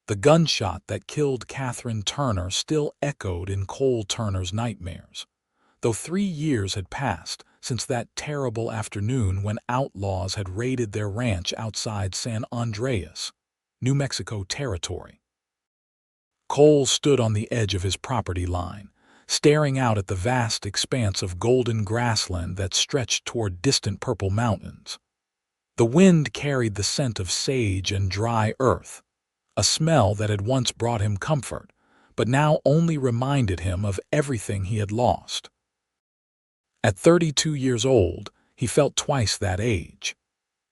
The gunshot that killed Catherine Turner still echoed in Cole Turner's nightmares. Though 3 years had passed since that terrible afternoon when outlaws had raided their ranch outside San Andreas, New Mexico territory. Cole stood on the edge of his property line, staring out at the vast expanse of golden grassland that stretched toward distant purple mountains. The wind carried the scent of sage and dry earth, a smell that had once brought him comfort, but now only reminded him of everything he had lost. At 32 years old, he felt twice that age.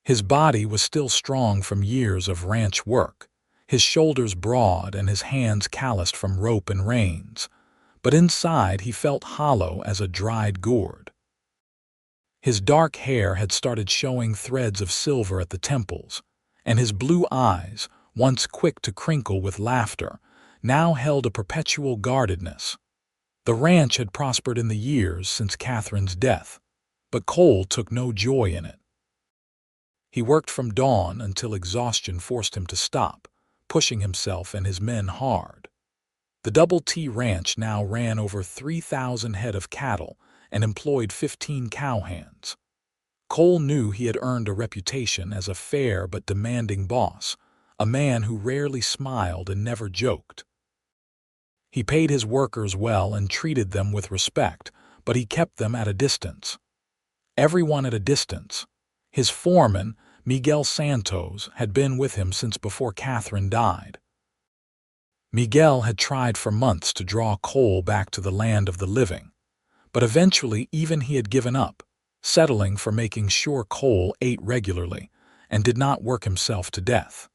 His body was still strong from years of ranch work, his shoulders broad and his hands calloused from rope and reins, but inside he felt hollow as a dried gourd. His dark hair had started showing threads of silver at the temples, and his blue eyes, once quick to crinkle with laughter, now held a perpetual guardedness. The ranch had prospered in the years since Catherine's death, but Cole took no joy in it. He worked from dawn until exhaustion forced him to stop, pushing himself and his men hard. The Double T Ranch now ran over 3,000 head of cattle and employed 15 cowhands. Cole knew he had earned a reputation as a fair but demanding boss, a man who rarely smiled and never joked. He paid his workers well and treated them with respect, but he kept them at a distance. Everyone at a distance. His foreman, Miguel Santos, had been with him since before Catherine died. Miguel had tried for months to draw Cole back to the land of the living, but eventually even he had given up, settling for making sure Cole ate regularly and did not work himself to death.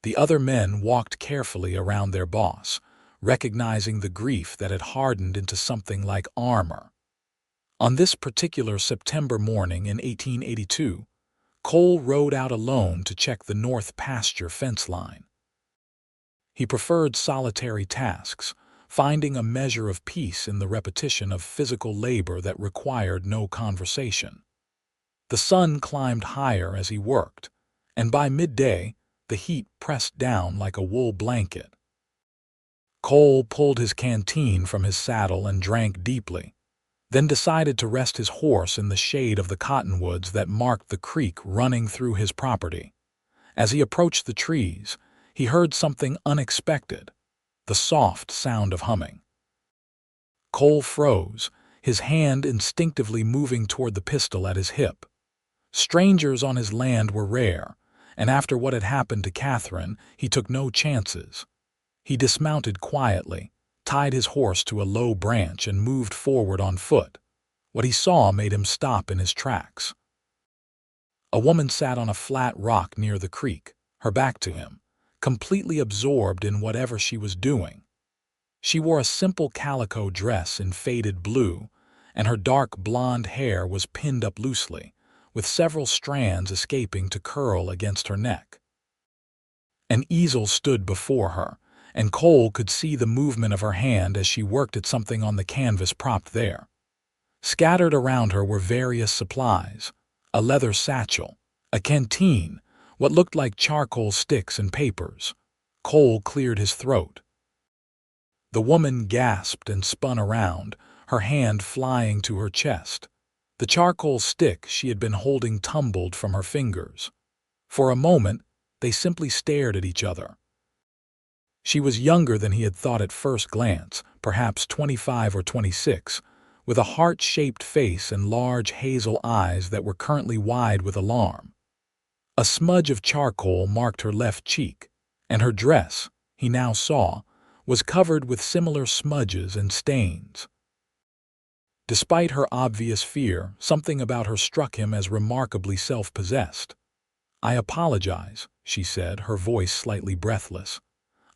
The other men walked carefully around their boss, recognizing the grief that had hardened into something like armor. On this particular September morning in 1882, Cole rode out alone to check the north pasture fence line. He preferred solitary tasks, finding a measure of peace in the repetition of physical labor that required no conversation. The sun climbed higher as he worked, and by midday, the heat pressed down like a wool blanket. Cole pulled his canteen from his saddle and drank deeply, then decided to rest his horse in the shade of the cottonwoods that marked the creek running through his property. As he approached the trees, he heard something unexpected, the soft sound of humming. Cole froze, his hand instinctively moving toward the pistol at his hip. Strangers on his land were rare, and after what had happened to Catherine, he took no chances. He dismounted quietly, tied his horse to a low branch, and moved forward on foot. What he saw made him stop in his tracks. A woman sat on a flat rock near the creek, her back to him, completely absorbed in whatever she was doing. She wore a simple calico dress in faded blue, and her dark blonde hair was pinned up loosely, with several strands escaping to curl against her neck. An easel stood before her, and Cole could see the movement of her hand as she worked at something on the canvas propped there. Scattered around her were various supplies, a leather satchel, a canteen, what looked like charcoal sticks and papers. Cole cleared his throat. The woman gasped and spun around, her hand flying to her chest. The charcoal stick she had been holding tumbled from her fingers. For a moment, they simply stared at each other. She was younger than he had thought at first glance, perhaps 25 or 26, with a heart-shaped face and large hazel eyes that were currently wide with alarm. A smudge of charcoal marked her left cheek, and her dress, he now saw, was covered with similar smudges and stains. Despite her obvious fear, something about her struck him as remarkably self-possessed. "I apologize," she said, her voice slightly breathless.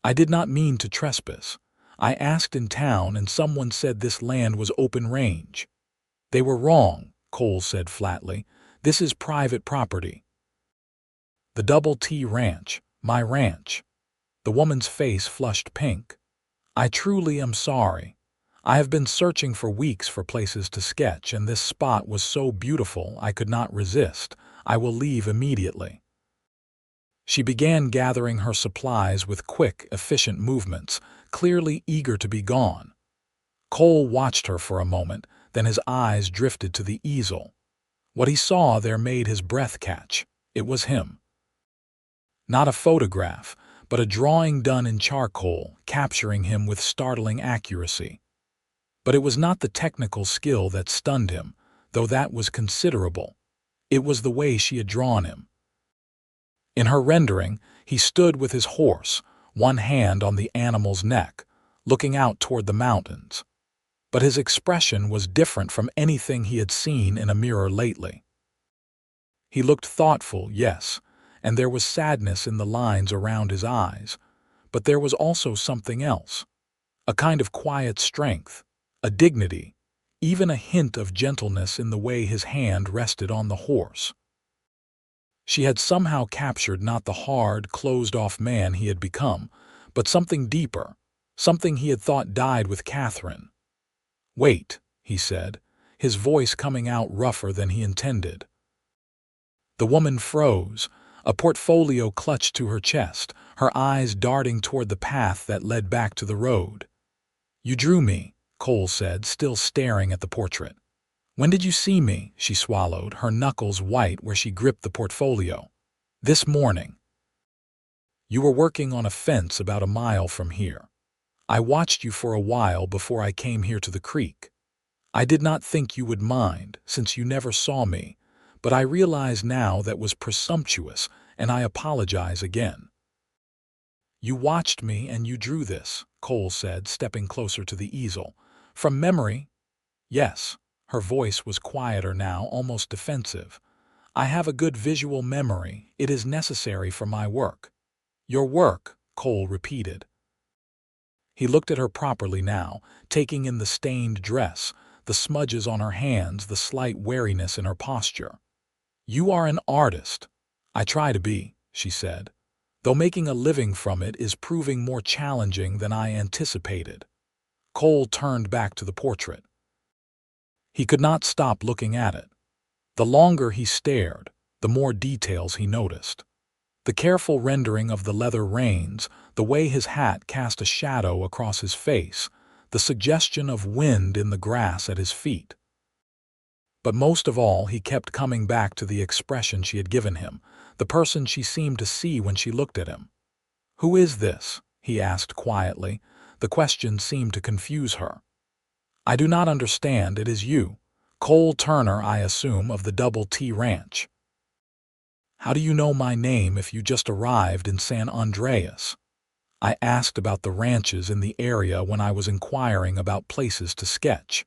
"I did not mean to trespass. I asked in town and someone said this land was open range." "They were wrong," Cole said flatly. "This is private property." "The Double T Ranch, my ranch." The woman's face flushed pink. "I truly am sorry. I have been searching for weeks for places to sketch, and this spot was so beautiful I could not resist. I will leave immediately." She began gathering her supplies with quick, efficient movements, clearly eager to be gone. Cole watched her for a moment, then his eyes drifted to the easel. What he saw there made his breath catch. It was him. Not a photograph, but a drawing done in charcoal, capturing him with startling accuracy. But it was not the technical skill that stunned him, though that was considerable. It was the way she had drawn him. In her rendering, he stood with his horse, one hand on the animal's neck, looking out toward the mountains. But his expression was different from anything he had seen in a mirror lately. He looked thoughtful, yes, and there was sadness in the lines around his eyes, but there was also something else, a kind of quiet strength, a dignity, even a hint of gentleness in the way his hand rested on the horse. She had somehow captured not the hard, closed-off man he had become, but something deeper, something he had thought died with Catherine. "Wait," he said, his voice coming out rougher than he intended. The woman froze, a portfolio clutched to her chest, her eyes darting toward the path that led back to the road. "You drew me," Cole said, still staring at the portrait. "When did you see me?" She swallowed, her knuckles white where she gripped the portfolio. "This morning. You were working on a fence about a mile from here. I watched you for a while before I came here to the creek. I did not think you would mind, since you never saw me, but I realize now that was presumptuous, and I apologize again." "You watched me and you drew this," Cole said, stepping closer to the easel. "From memory?" "Yes." Her voice was quieter now, almost defensive. "I have a good visual memory. It is necessary for my work." "Your work," Cole repeated. He looked at her properly now, taking in the stained dress, the smudges on her hands, the slight wariness in her posture. "You are an artist." "I try to be," she said, "though making a living from it is proving more challenging than I anticipated." Cole turned back to the portrait. He could not stop looking at it. The longer he stared, the more details he noticed. The careful rendering of the leather reins, the way his hat cast a shadow across his face, the suggestion of wind in the grass at his feet. But most of all, he kept coming back to the expression she had given him, the person she seemed to see when she looked at him. "Who is this?" he asked quietly. The question seemed to confuse her. "I do not understand. It is you. Cole Turner, I assume, of the Double T Ranch." "How do you know my name if you just arrived in San Andreas?" "I asked about the ranches in the area when I was inquiring about places to sketch.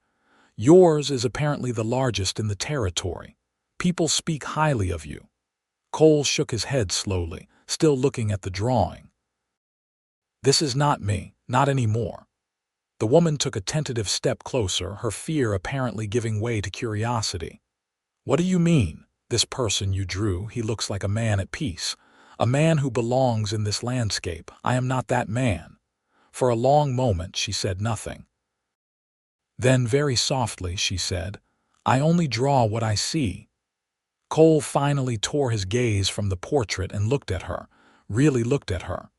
Yours is apparently the largest in the territory. People speak highly of you." Cole shook his head slowly, still looking at the drawing. "This is not me, not anymore." The woman took a tentative step closer, her fear apparently giving way to curiosity. "What do you mean? This person you drew, he looks like a man at peace, a man who belongs in this landscape. I am not that man." For a long moment she said nothing. Then very softly she said, "I only draw what I see." Cole finally tore his gaze from the portrait and looked at her, really looked at her.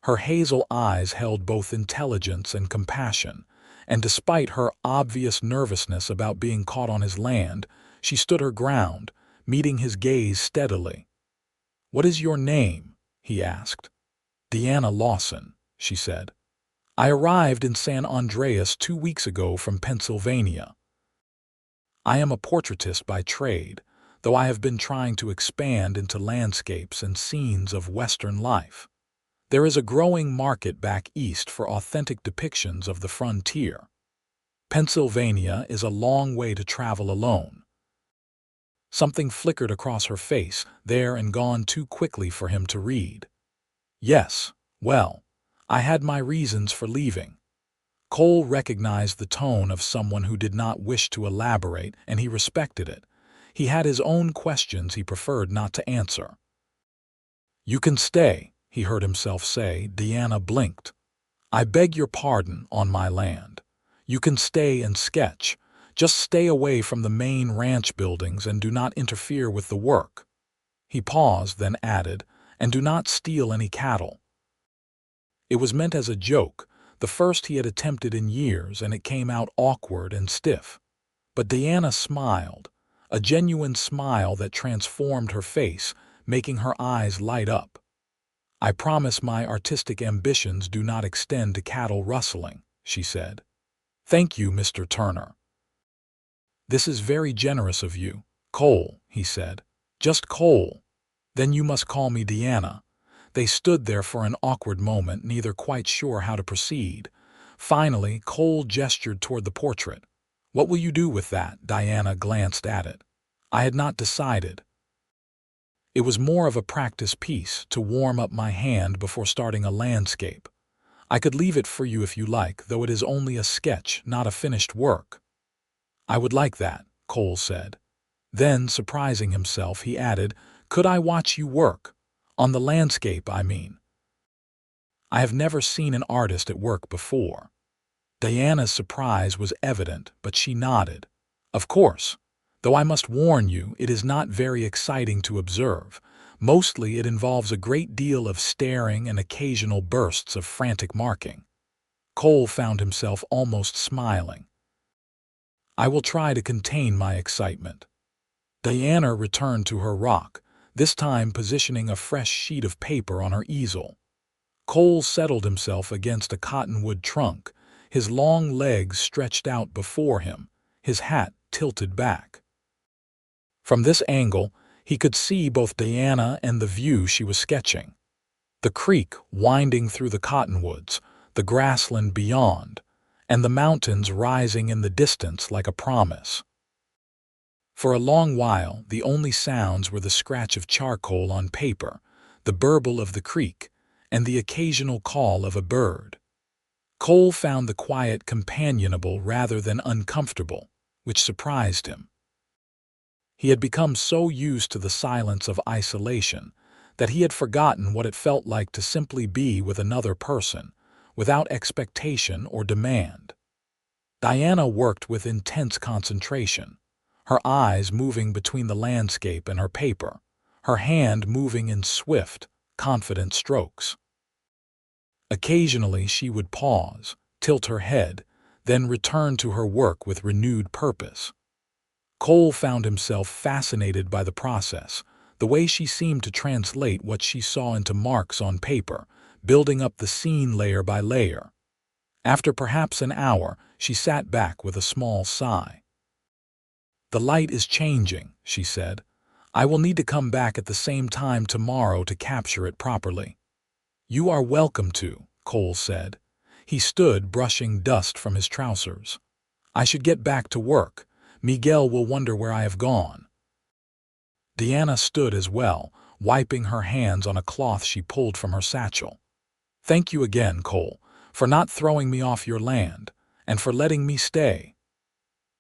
Her hazel eyes held both intelligence and compassion, and despite her obvious nervousness about being caught on his land, she stood her ground, meeting his gaze steadily. "What is your name?" he asked. "Diana Lawson," she said. "I arrived in San Andreas 2 weeks ago from Pennsylvania. I am a portraitist by trade, though I have been trying to expand into landscapes and scenes of Western life. There is a growing market back east for authentic depictions of the frontier. Pennsylvania is a long way to travel alone." Something flickered across her face, there and gone too quickly for him to read. "Yes, well, I had my reasons for leaving." Cole recognized the tone of someone who did not wish to elaborate, and he respected it. He had his own questions he preferred not to answer. "You can stay," he heard himself say. Diana blinked. "I beg your pardon, on my land. You can stay and sketch. Just stay away from the main ranch buildings and do not interfere with the work." He paused, then added, and do not steal any cattle." It was meant as a joke, the first he had attempted in years, and it came out awkward and stiff. But Diana smiled, a genuine smile that transformed her face, making her eyes light up. "I promise my artistic ambitions do not extend to cattle rustling," she said. "Thank you, Mr. Turner." "This is very generous of you, Cole," he said. "Just Cole. Then you must call me Diana." They stood there for an awkward moment, neither quite sure how to proceed. Finally, Cole gestured toward the portrait. "What will you do with that?" Diana glanced at it. "I had not decided. It was more of a practice piece, to warm up my hand before starting a landscape. I could leave it for you if you like, though it is only a sketch, not a finished work." "I would like that," Cole said. Then, surprising himself, he added, "Could I watch you work? On the landscape, I mean." "I have never seen an artist at work before." Diana's surprise was evident, but she nodded. "Of course. Though I must warn you, it is not very exciting to observe. Mostly it involves a great deal of staring and occasional bursts of frantic marking." Cole found himself almost smiling. "I will try to contain my excitement." Diana returned to her rock, this time positioning a fresh sheet of paper on her easel. Cole settled himself against a cottonwood trunk, his long legs stretched out before him, his hat tilted back. From this angle, he could see both Diana and the view she was sketching. The creek winding through the cottonwoods, the grassland beyond, and the mountains rising in the distance like a promise. For a long while, the only sounds were the scratch of charcoal on paper, the burble of the creek, and the occasional call of a bird. Cole found the quiet companionable rather than uncomfortable, which surprised him. He had become so used to the silence of isolation that he had forgotten what it felt like to simply be with another person, without expectation or demand. Diana worked with intense concentration, her eyes moving between the landscape and her paper, her hand moving in swift, confident strokes. Occasionally she would pause, tilt her head, then return to her work with renewed purpose. Cole found himself fascinated by the process, the way she seemed to translate what she saw into marks on paper, building up the scene layer by layer. After perhaps an hour, she sat back with a small sigh. "The light is changing," she said. "I will need to come back at the same time tomorrow to capture it properly." "You are welcome to," Cole said. He stood brushing dust from his trousers. "I should get back to work. Miguel will wonder where I have gone." Diana stood as well, wiping her hands on a cloth she pulled from her satchel. "Thank you again, Cole, for not throwing me off your land, and for letting me stay."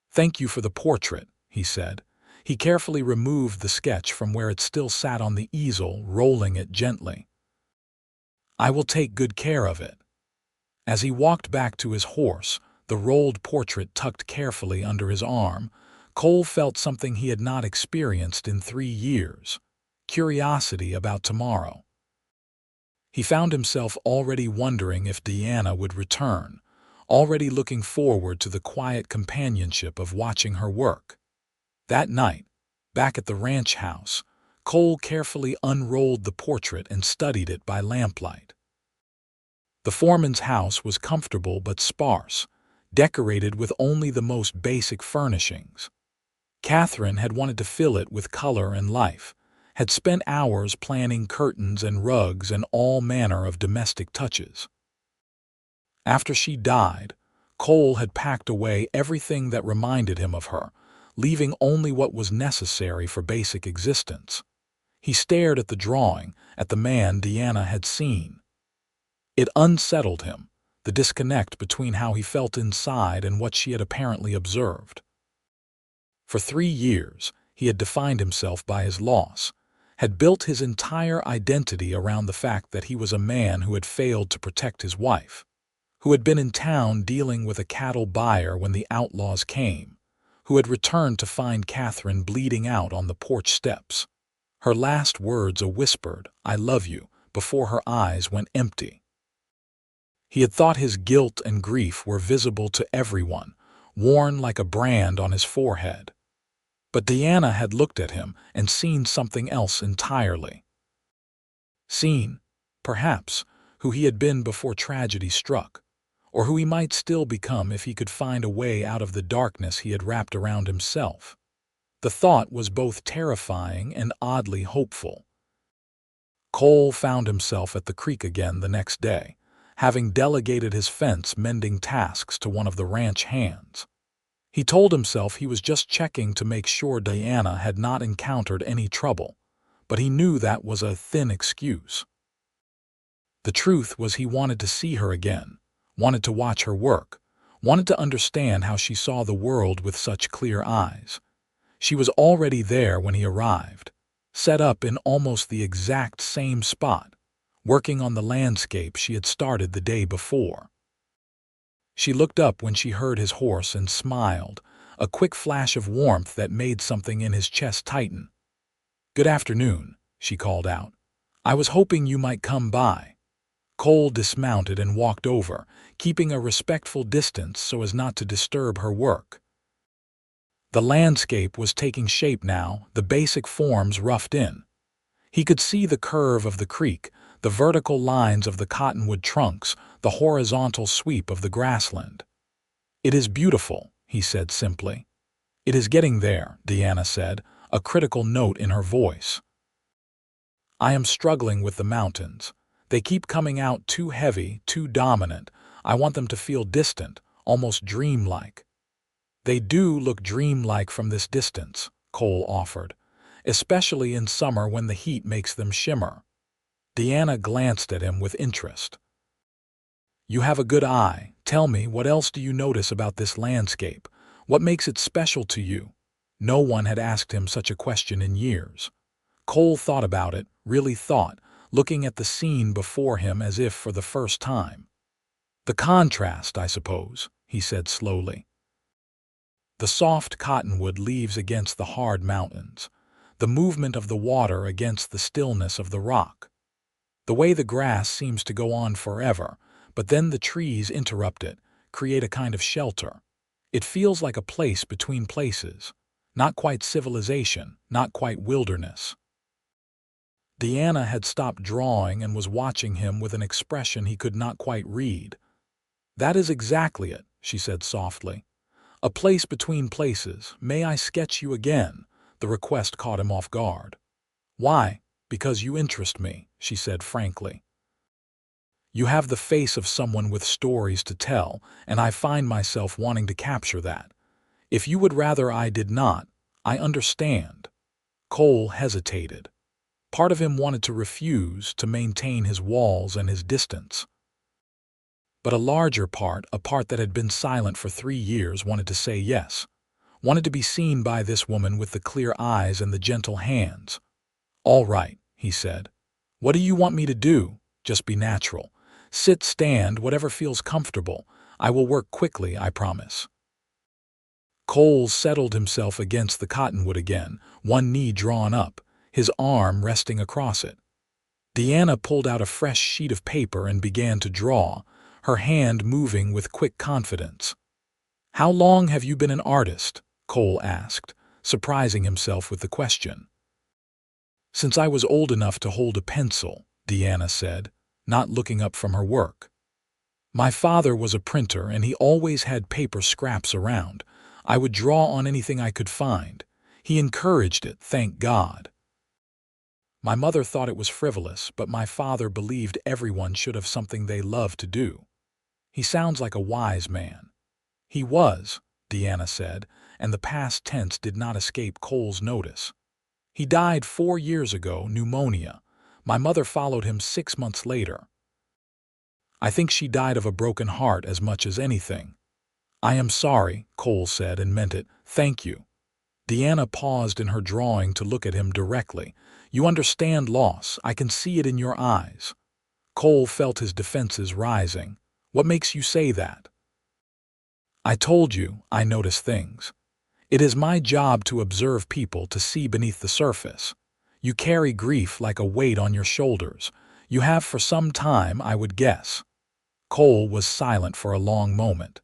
"Thank you for the portrait," he said. He carefully removed the sketch from where it still sat on the easel, rolling it gently. "I will take good care of it." As he walked back to his horse, the rolled portrait tucked carefully under his arm, Cole felt something he had not experienced in 3 years: curiosity about tomorrow. He found himself already wondering if Diana would return, already looking forward to the quiet companionship of watching her work. That night, back at the ranch house, Cole carefully unrolled the portrait and studied it by lamplight. The foreman's house was comfortable but sparse, decorated with only the most basic furnishings. Catherine had wanted to fill it with color and life, had spent hours planning curtains and rugs and all manner of domestic touches. After she died, Cole had packed away everything that reminded him of her, leaving only what was necessary for basic existence. He stared at the drawing, at the man Diana had seen. It unsettled him, the disconnect between how he felt inside and what she had apparently observed. For 3 years, he had defined himself by his loss, had built his entire identity around the fact that he was a man who had failed to protect his wife, who had been in town dealing with a cattle buyer when the outlaws came, who had returned to find Catherine bleeding out on the porch steps, Her last words a whispered, "I love you," before her eyes went empty. He had thought his guilt and grief were visible to everyone, worn like a brand on his forehead. But Diana had looked at him and seen something else entirely. Seen, perhaps, who he had been before tragedy struck, or who he might still become if he could find a way out of the darkness he had wrapped around himself. The thought was both terrifying and oddly hopeful. Cole found himself at the creek again the next day, having delegated his fence-mending tasks to one of the ranch hands. He told himself he was just checking to make sure Diana had not encountered any trouble, but he knew that was a thin excuse. The truth was he wanted to see her again, wanted to watch her work, wanted to understand how she saw the world with such clear eyes. She was already there when he arrived, set up in almost the exact same spot, working on the landscape she had started the day before. She looked up when she heard his horse and smiled, a quick flash of warmth that made something in his chest tighten. "Good afternoon," she called out. "I was hoping you might come by." Cole dismounted and walked over, keeping a respectful distance so as not to disturb her work. The landscape was taking shape now, the basic forms roughed in. He could see the curve of the creek, the vertical lines of the cottonwood trunks, the horizontal sweep of the grassland. "It is beautiful," he said simply. "It is getting there," Diana said, a critical note in her voice. "I am struggling with the mountains. They keep coming out too heavy, too dominant. I want them to feel distant, almost dreamlike." "They do look dreamlike from this distance," Cole offered, "especially in summer when the heat makes them shimmer." Diana glanced at him with interest. "You have a good eye. Tell me, what else do you notice about this landscape? What makes it special to you?" No one had asked him such a question in years. Cole thought about it, really thought, looking at the scene before him as if for the first time. "The contrast, I suppose," he said slowly. "The soft cottonwood leaves against the hard mountains, the movement of the water against the stillness of the rock. The way the grass seems to go on forever, but then the trees interrupt it, create a kind of shelter. It feels like a place between places, not quite civilization, not quite wilderness." Diana had stopped drawing and was watching him with an expression he could not quite read. "That is exactly it," she said softly. "A place between places. May I sketch you again?" The request caught him off guard. "Why?" "Because you interest me," she said frankly. "You have the face of someone with stories to tell, and I find myself wanting to capture that. If you would rather I did not, I understand." Cole hesitated. Part of him wanted to refuse, to maintain his walls and his distance. But a larger part, a part that had been silent for 3 years, wanted to say yes, wanted to be seen by this woman with the clear eyes and the gentle hands. "All right," he said. "What do you want me to do?" "Just be natural. Sit, stand, whatever feels comfortable. I will work quickly, I promise." Cole settled himself against the cottonwood again, one knee drawn up, his arm resting across it. Diana pulled out a fresh sheet of paper and began to draw, her hand moving with quick confidence. "How long have you been an artist?" Cole asked, surprising himself with the question. "Since I was old enough to hold a pencil," Diana said, not looking up from her work. "My father was a printer and he always had paper scraps around. I would draw on anything I could find. He encouraged it, thank God. My mother thought it was frivolous, but my father believed everyone should have something they loved to do. He sounds like a wise man." "He was," Diana said, and the past tense did not escape Cole's notice. "He died 4 years ago, pneumonia. My mother followed him 6 months later. I think she died of a broken heart as much as anything." "I am sorry," Cole said, and meant it. "Thank you." Diana paused in her drawing to look at him directly. "You understand loss. I can see it in your eyes." Cole felt his defenses rising. "What makes you say that?" "I told you, I notice things. It is my job to observe people, to see beneath the surface. You carry grief like a weight on your shoulders. You have for some time, I would guess." Cole was silent for a long moment.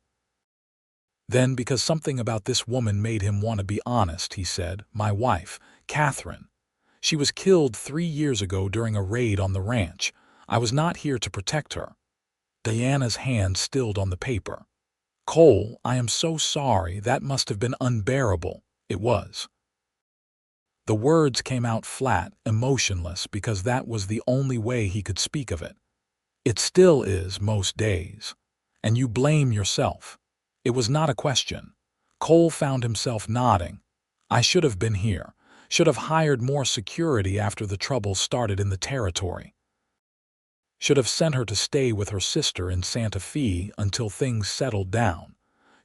Then, because something about this woman made him want to be honest, he said, "My wife, Catherine. She was killed 3 years ago during a raid on the ranch. I was not here to protect her." Diana's hand stilled on the paper. "Cole, I am so sorry. That must have been unbearable." It was. The words came out flat, emotionless, because that was the only way he could speak of it. "It still is most days. And you blame yourself." It was not a question. Cole found himself nodding. "I should have been here. Should have hired more security after the trouble started in the territory. Should have sent her to stay with her sister in Santa Fe until things settled down.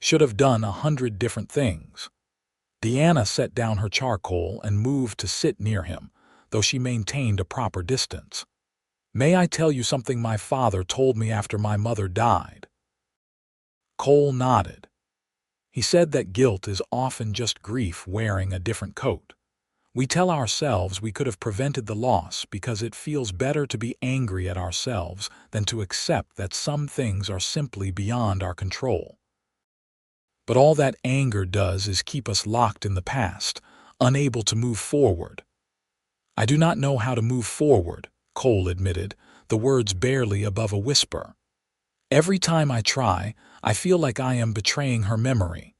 Should have done 100 different things." Diana set down her charcoal and moved to sit near him, though she maintained a proper distance. "May I tell you something my father told me after my mother died?" Cole nodded. "He said that guilt is often just grief wearing a different coat. We tell ourselves we could have prevented the loss because it feels better to be angry at ourselves than to accept that some things are simply beyond our control. But all that anger does is keep us locked in the past, unable to move forward." "I do not know how to move forward," Cole admitted, the words barely above a whisper. "Every time I try, I feel like I am betraying her memory."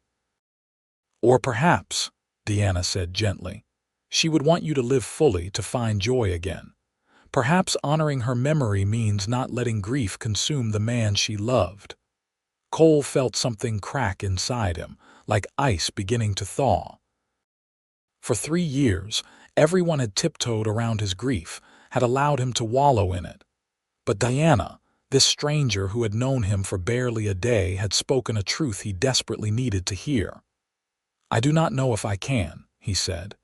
"Or perhaps," Diana said gently, "she would want you to live fully to find joy again. Perhaps honoring her memory means not letting grief consume the man she loved." Cole felt something crack inside him, like ice beginning to thaw. For 3 years, everyone had tiptoed around his grief, had allowed him to wallow in it. But Diana, this stranger who had known him for barely a day, had spoken a truth he desperately needed to hear. "I do not know if I can," he said.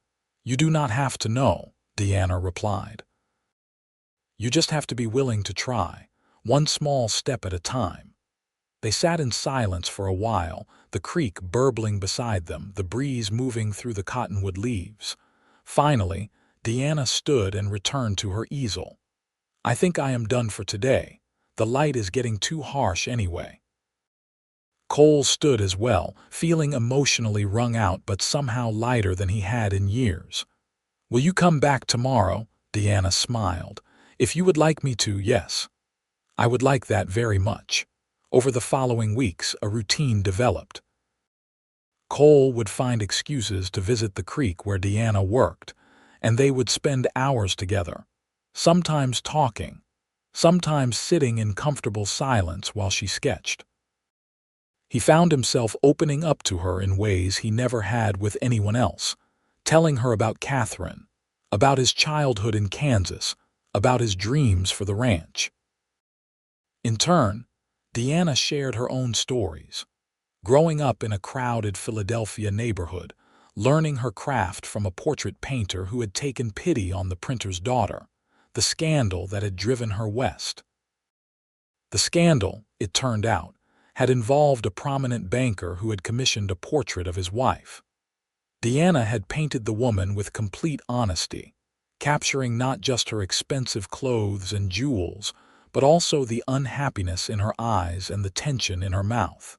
"You do not have to know," Diana replied. "You just have to be willing to try, one small step at a time." They sat in silence for a while, the creek burbling beside them, the breeze moving through the cottonwood leaves. Finally, Diana stood and returned to her easel. "I think I am done for today. The light is getting too harsh anyway." Cole stood as well, feeling emotionally wrung out but somehow lighter than he had in years. "Will you come back tomorrow?" Diana smiled. "If you would like me to, yes. I would like that very much." Over the following weeks, a routine developed. Cole would find excuses to visit the creek where Diana worked, and they would spend hours together, sometimes talking, sometimes sitting in comfortable silence while she sketched. He found himself opening up to her in ways he never had with anyone else, telling her about Catherine, about his childhood in Kansas, about his dreams for the ranch. In turn, Diana shared her own stories. Growing up in a crowded Philadelphia neighborhood, learning her craft from a portrait painter who had taken pity on the printer's daughter, the scandal that had driven her west. The scandal, it turned out, had involved a prominent banker who had commissioned a portrait of his wife. Diana had painted the woman with complete honesty, capturing not just her expensive clothes and jewels, but also the unhappiness in her eyes and the tension in her mouth.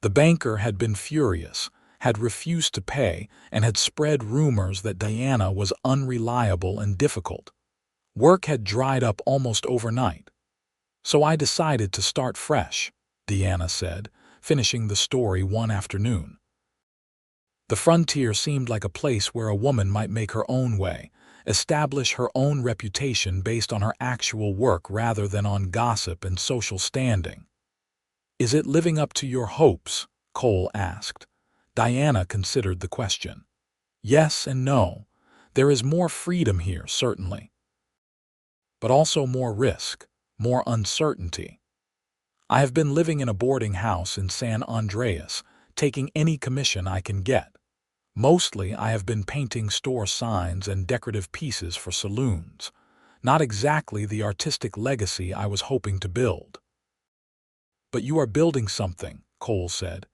The banker had been furious, had refused to pay, and had spread rumors that Diana was unreliable and difficult. Work had dried up almost overnight. "So I decided to start fresh," Diana said, finishing the story one afternoon. The frontier seemed like a place where a woman might make her own way, establish her own reputation based on her actual work rather than on gossip and social standing. "Is it living up to your hopes?" Cole asked. Diana considered the question. "Yes and no. There is more freedom here, certainly. But also more risk, more uncertainty. I have been living in a boarding house in San Andreas, taking any commission I can get. Mostly I have been painting store signs and decorative pieces for saloons. Not exactly the artistic legacy I was hoping to build." "But you are building something," Cole said.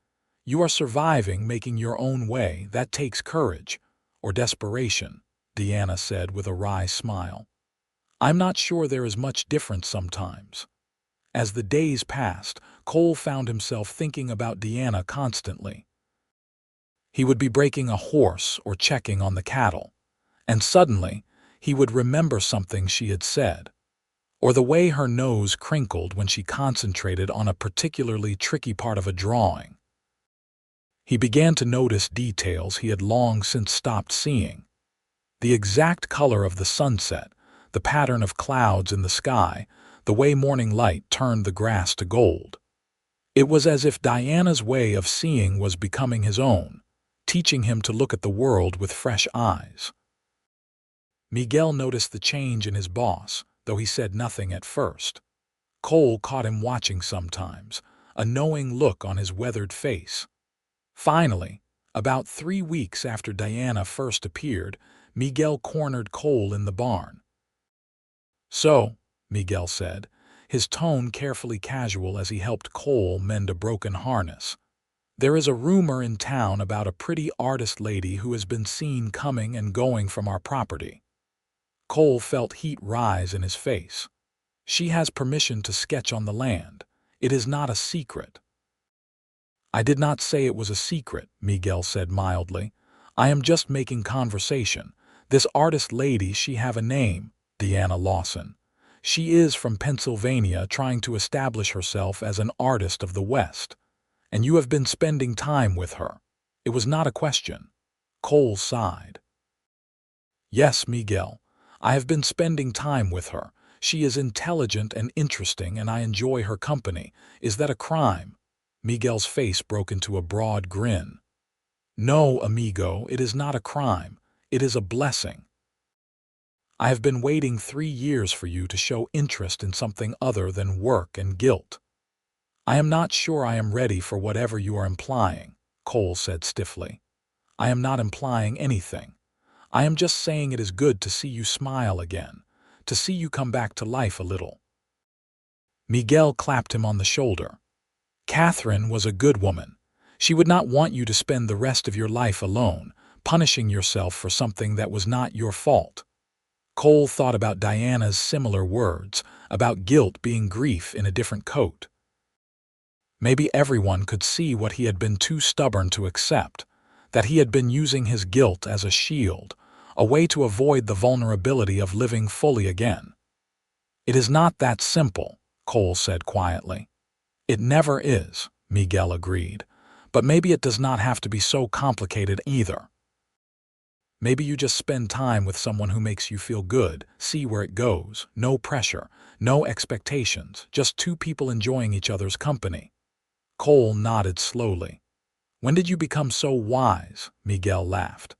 "You are surviving, making your own way. That takes courage." "Or desperation," Diana said with a wry smile. "I'm not sure there is much difference sometimes." As the days passed, Cole found himself thinking about Diana constantly. He would be breaking a horse or checking on the cattle, and suddenly he would remember something she had said, or the way her nose crinkled when she concentrated on a particularly tricky part of a drawing. He began to notice details he had long since stopped seeing. The exact color of the sunset, the pattern of clouds in the sky, the way morning light turned the grass to gold. It was as if Diana's way of seeing was becoming his own, teaching him to look at the world with fresh eyes. Miguel noticed the change in his boss, though he said nothing at first. Cole caught him watching sometimes, a knowing look on his weathered face. Finally, about 3 weeks after Diana first appeared, Miguel cornered Cole in the barn. "So," Miguel said, his tone carefully casual as he helped Cole mend a broken harness, "there is a rumor in town about a pretty artist lady who has been seen coming and going from our property." Cole felt heat rise in his face. "She has permission to sketch on the land. It is not a secret." "I did not say it was a secret," Miguel said mildly. "I am just making conversation. This artist lady, she have a name, Diana Lawson. She is from Pennsylvania trying to establish herself as an artist of the West. And you have been spending time with her. It was not a question." Cole sighed. "Yes, Miguel. I have been spending time with her. She is intelligent and interesting, and I enjoy her company. Is that a crime?" Miguel's face broke into a broad grin. "No, amigo, it is not a crime. It is a blessing. I have been waiting 3 years for you to show interest in something other than work and guilt." "I am not sure I am ready for whatever you are implying," Cole said stiffly. "I am not implying anything. I am just saying it is good to see you smile again, to see you come back to life a little." Miguel clapped him on the shoulder. "Catherine was a good woman. She would not want you to spend the rest of your life alone, punishing yourself for something that was not your fault." Cole thought about Diana's similar words, about guilt being grief in a different coat. Maybe everyone could see what he had been too stubborn to accept, that he had been using his guilt as a shield, a way to avoid the vulnerability of living fully again. "It is not that simple," Cole said quietly. "It never is," Miguel agreed, "but maybe it does not have to be so complicated either. Maybe you just spend time with someone who makes you feel good, see where it goes, no pressure, no expectations, just 2 people enjoying each other's company." Cole nodded slowly. "When did you become so wise?" Miguel laughed.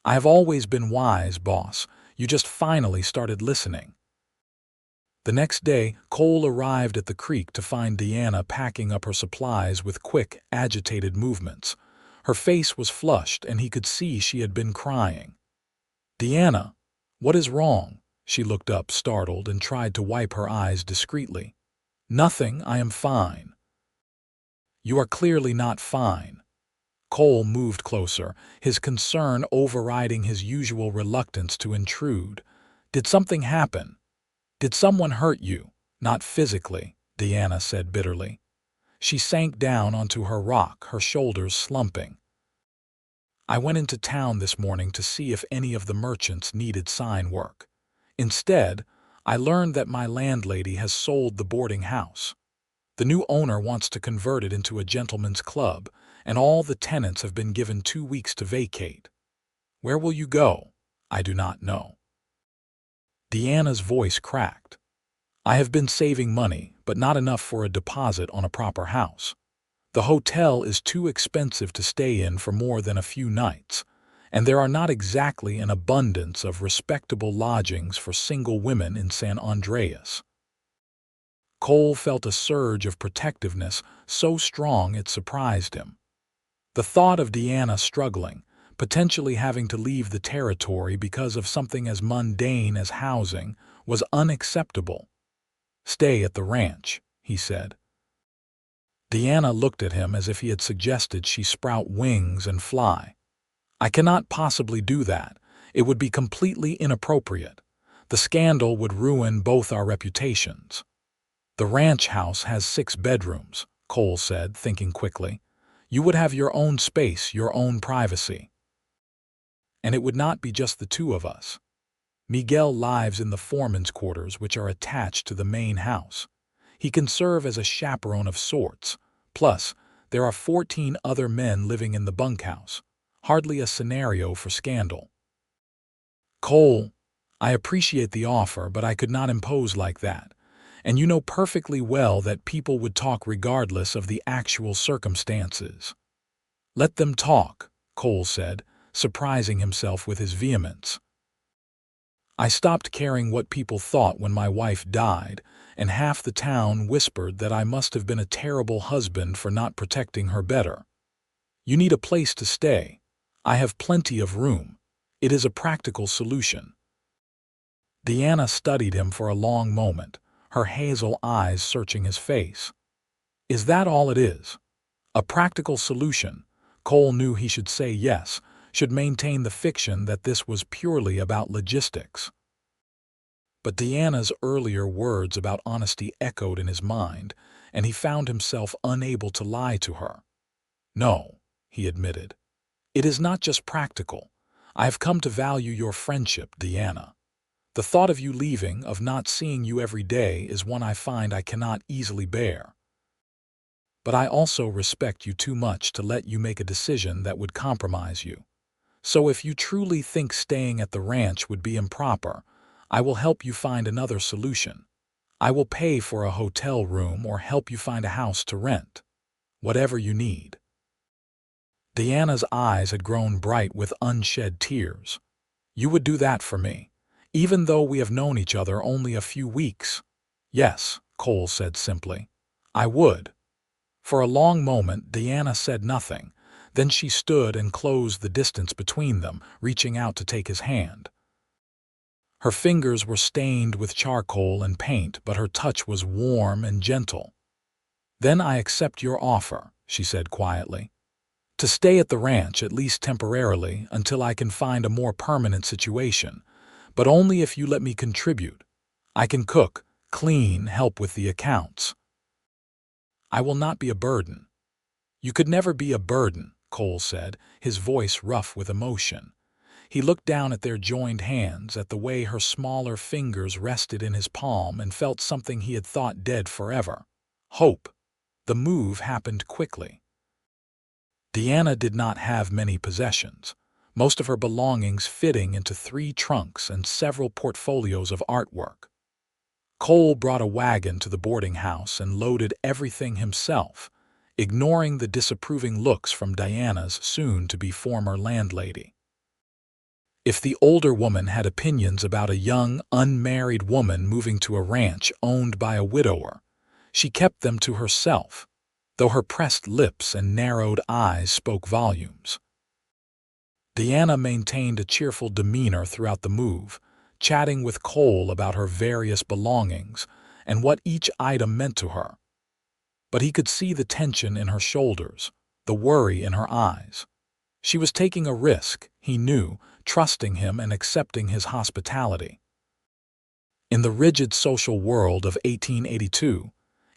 "I have always been wise, boss. You just finally started listening." The next day, Cole arrived at the creek to find Diana packing up her supplies with quick, agitated movements. Her face was flushed, and he could see she had been crying. "Diana, what is wrong?" She looked up, startled, and tried to wipe her eyes discreetly. "Nothing, I am fine." "You are clearly not fine." Cole moved closer, his concern overriding his usual reluctance to intrude. "Did something happen? Did someone hurt you?" "Not physically," Diana said bitterly. She sank down onto her rock, her shoulders slumping. "I went into town this morning to see if any of the merchants needed sign work. Instead, I learned that my landlady has sold the boarding house. The new owner wants to convert it into a gentleman's club, and all the tenants have been given 2 weeks to vacate. Where will you go? I do not know." Diana's voice cracked. "I have been saving money, but not enough for a deposit on a proper house. The hotel is too expensive to stay in for more than a few nights, and there are not exactly an abundance of respectable lodgings for single women in San Andreas." Cole felt a surge of protectiveness so strong it surprised him. The thought of Diana struggling, potentially having to leave the territory because of something as mundane as housing, was unacceptable. "Stay at the ranch," he said. Diana looked at him as if he had suggested she sprout wings and fly. "I cannot possibly do that. It would be completely inappropriate. The scandal would ruin both our reputations. The ranch house has 6 bedrooms, Cole said, thinking quickly. You would have your own space, your own privacy. And it would not be just the two of us. Miguel lives in the foreman's quarters, which are attached to the main house. He can serve as a chaperone of sorts. Plus, there are 14 other men living in the bunkhouse. Hardly a scenario for scandal. Cole, I appreciate the offer, but I could not impose like that. And you know perfectly well that people would talk regardless of the actual circumstances. Let them talk, Cole said, surprising himself with his vehemence. I stopped caring what people thought when my wife died, and half the town whispered that I must have been a terrible husband for not protecting her better. You need a place to stay. I have plenty of room. It is a practical solution. Diana studied him for a long moment, her hazel eyes searching his face. Is that all it is? A practical solution? Cole knew he should say yes, should maintain the fiction that this was purely about logistics. But Diana's earlier words about honesty echoed in his mind, and he found himself unable to lie to her. No, he admitted. It is not just practical. I have come to value your friendship, Diana. The thought of you leaving, of not seeing you every day, is one I find I cannot easily bear. But I also respect you too much to let you make a decision that would compromise you. So if you truly think staying at the ranch would be improper, I will help you find another solution. I will pay for a hotel room or help you find a house to rent. Whatever you need. Diana's eyes had grown bright with unshed tears. You would do that for me, even though we have known each other only a few weeks? Yes, Cole said simply. I would. For a long moment, Diana said nothing. Then she stood and closed the distance between them, reaching out to take his hand. Her fingers were stained with charcoal and paint, but her touch was warm and gentle. Then I accept your offer, she said quietly. To stay at the ranch, at least temporarily, until I can find a more permanent situation, but only if you let me contribute. I can cook, clean, help with the accounts. I will not be a burden. You could never be a burden, Cole said, his voice rough with emotion. He looked down at their joined hands, at the way her smaller fingers rested in his palm, and felt something he had thought dead forever. Hope. The move happened quickly. Diana did not have many possessions, most of her belongings fitting into 3 trunks and several portfolios of artwork. Cole brought a wagon to the boarding house and loaded everything himself, ignoring the disapproving looks from Diana's soon-to-be former landlady. If the older woman had opinions about a young, unmarried woman moving to a ranch owned by a widower, she kept them to herself, though her pressed lips and narrowed eyes spoke volumes. Diana maintained a cheerful demeanor throughout the move, chatting with Cole about her various belongings and what each item meant to her. But he could see the tension in her shoulders, the worry in her eyes. She was taking a risk, he knew, trusting him and accepting his hospitality. In the rigid social world of 1882,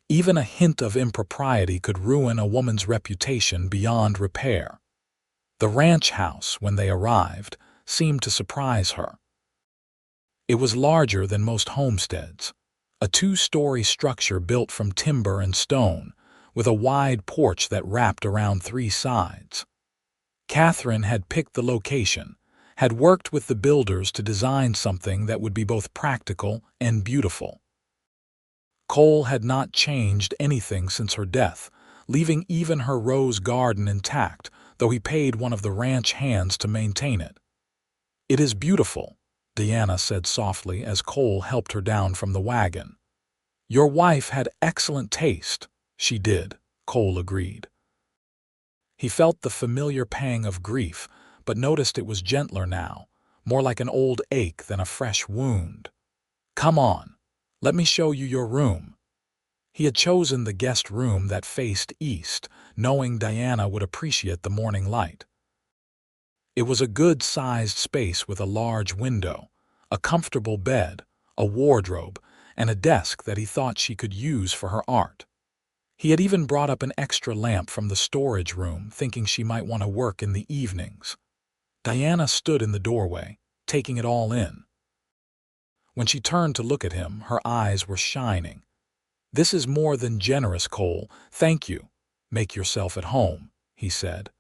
even a hint of impropriety could ruin a woman's reputation beyond repair. The ranch house, when they arrived, seemed to surprise her. It was larger than most homesteads, a 2-story structure built from timber and stone, with a wide porch that wrapped around 3 sides. Catherine had picked the location, had worked with the builders to design something that would be both practical and beautiful. Cole had not changed anything since her death, leaving even her rose garden intact, though he paid one of the ranch hands to maintain it. It is beautiful, Diana said softly as Cole helped her down from the wagon. Your wife had excellent taste. She did, Cole agreed. He felt the familiar pang of grief, but noticed it was gentler now, more like an old ache than a fresh wound. Come on. Let me show you your room. He had chosen the guest room that faced east, knowing Diana would appreciate the morning light. It was a good-sized space with a large window, a comfortable bed, a wardrobe, and a desk that he thought she could use for her art. He had even brought up an extra lamp from the storage room, thinking she might want to work in the evenings. Diana stood in the doorway, taking it all in. When she turned to look at him, her eyes were shining. "This is more than generous, Cole. Thank you. Make yourself at home," he said.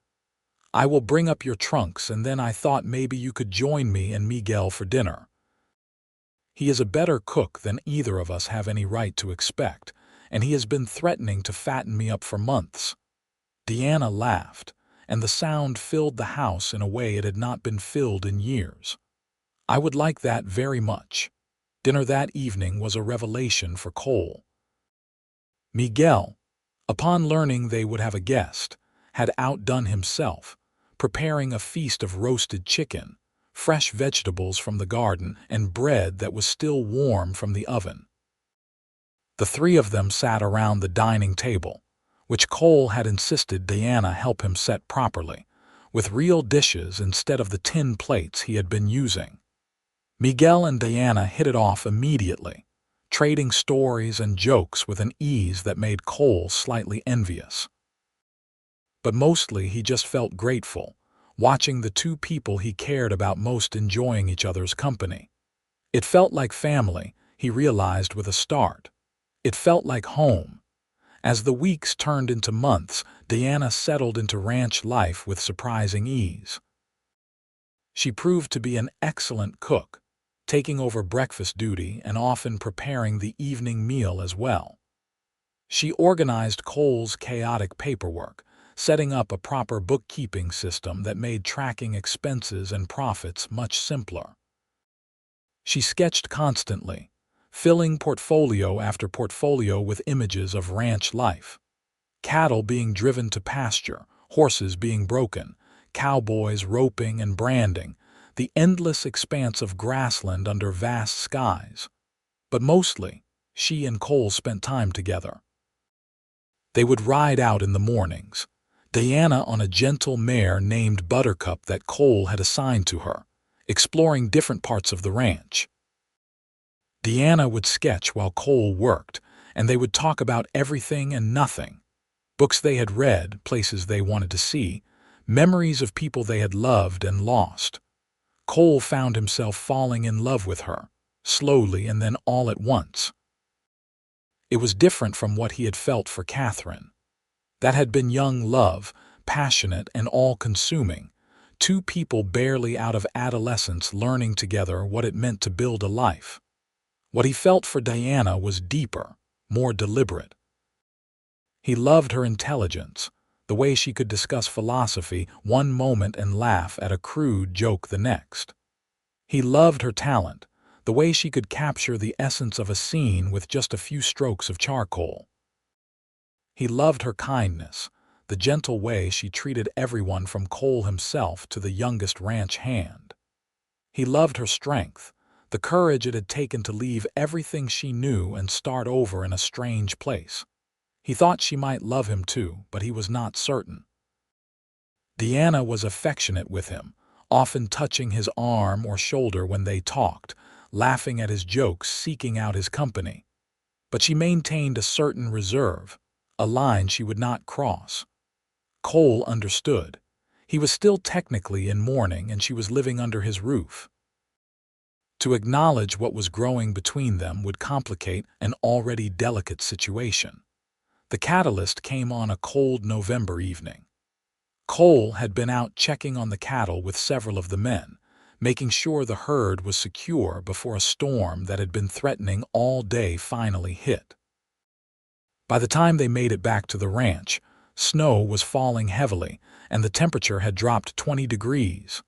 "I will bring up your trunks, and then I thought maybe you could join me and Miguel for dinner. He is a better cook than either of us have any right to expect, and he has been threatening to fatten me up for months." Diana laughed, and the sound filled the house in a way it had not been filled in years. "I would like that very much." Dinner that evening was a revelation for Cole. Miguel, upon learning they would have a guest, had outdone himself, preparing a feast of roasted chicken, fresh vegetables from the garden, and bread that was still warm from the oven. The three of them sat around the dining table, which Cole had insisted Diana help him set properly, with real dishes instead of the tin plates he had been using. Miguel and Diana hit it off immediately, trading stories and jokes with an ease that made Cole slightly envious. But mostly he just felt grateful, watching the two people he cared about most enjoying each other's company. It felt like family, he realized with a start. It felt like home. As the weeks turned into months, Diana settled into ranch life with surprising ease. She proved to be an excellent cook, taking over breakfast duty and often preparing the evening meal as well. She organized Cole's chaotic paperwork, setting up a proper bookkeeping system that made tracking expenses and profits much simpler. She sketched constantly, filling portfolio after portfolio with images of ranch life. Cattle being driven to pasture, horses being broken, cowboys roping and branding, the endless expanse of grassland under vast skies. But mostly, she and Cole spent time together. They would ride out in the mornings, Diana on a gentle mare named Buttercup that Cole had assigned to her, exploring different parts of the ranch. Diana would sketch while Cole worked, and they would talk about everything and nothing. Books they had read, places they wanted to see, memories of people they had loved and lost. Cole found himself falling in love with her, slowly and then all at once. It was different from what he had felt for Catherine. That had been young love, passionate and all-consuming, two people barely out of adolescence learning together what it meant to build a life. What he felt for Diana was deeper, more deliberate. He loved her intelligence, the way she could discuss philosophy one moment and laugh at a crude joke the next. He loved her talent, the way she could capture the essence of a scene with just a few strokes of charcoal. He loved her kindness, the gentle way she treated everyone from Cole himself to the youngest ranch hand. He loved her strength, the courage it had taken to leave everything she knew and start over in a strange place. He thought she might love him too, but he was not certain. Diana was affectionate with him, often touching his arm or shoulder when they talked, laughing at his jokes, seeking out his company. But she maintained a certain reserve, a line she would not cross. Cole understood. He was still technically in mourning and she was living under his roof. To acknowledge what was growing between them would complicate an already delicate situation. The catalyst came on a cold November evening. Cole had been out checking on the cattle with several of the men, making sure the herd was secure before a storm that had been threatening all day finally hit. By the time they made it back to the ranch, snow was falling heavily and the temperature had dropped 20 degrees.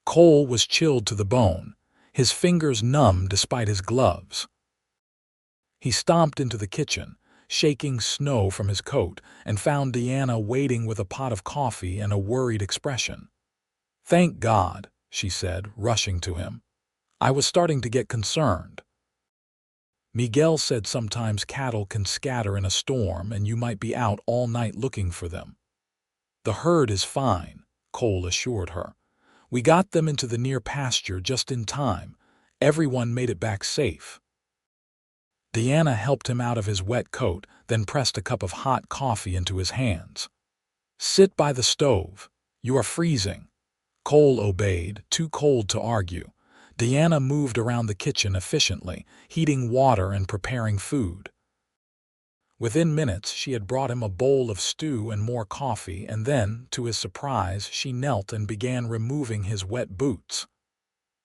Cole was chilled to the bone, his fingers numb despite his gloves. He stomped into the kitchen, shaking snow from his coat, and found Diana waiting with a pot of coffee and a worried expression. "Thank God," she said, rushing to him. "I was starting to get concerned." Miguel said sometimes cattle can scatter in a storm and you might be out all night looking for them. "The herd is fine," Cole assured her. We got them into the near pasture just in time. Everyone made it back safe." Diana helped him out of his wet coat, then pressed a cup of hot coffee into his hands. "Sit by the stove. You are freezing." Cole obeyed, too cold to argue. Diana moved around the kitchen efficiently, heating water and preparing food. Within minutes, she had brought him a bowl of stew and more coffee, and then, to his surprise, she knelt and began removing his wet boots.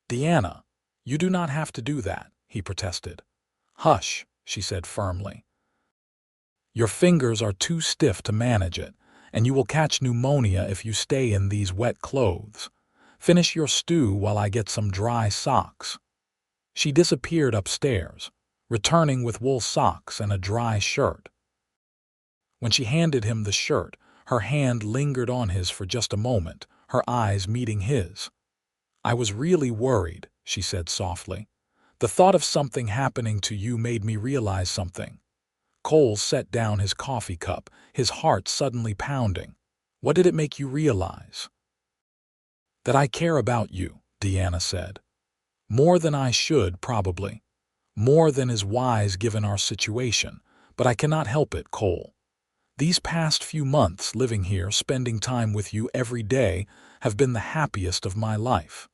"Diana, you do not have to do that," he protested. "Hush," she said firmly. "Your fingers are too stiff to manage it, and you will catch pneumonia if you stay in these wet clothes. Finish your stew while I get some dry socks." She disappeared upstairs, returning with wool socks and a dry shirt. When she handed him the shirt, her hand lingered on his for just a moment, her eyes meeting his. "I was really worried," she said softly. "The thought of something happening to you made me realize something." Cole set down his coffee cup, his heart suddenly pounding. "What did it make you realize?" "That I care about you," Diana said. "More than I should, probably. More than is wise given our situation, but I cannot help it, Cole. These past few months living here, spending time with you every day, have been the happiest of my life.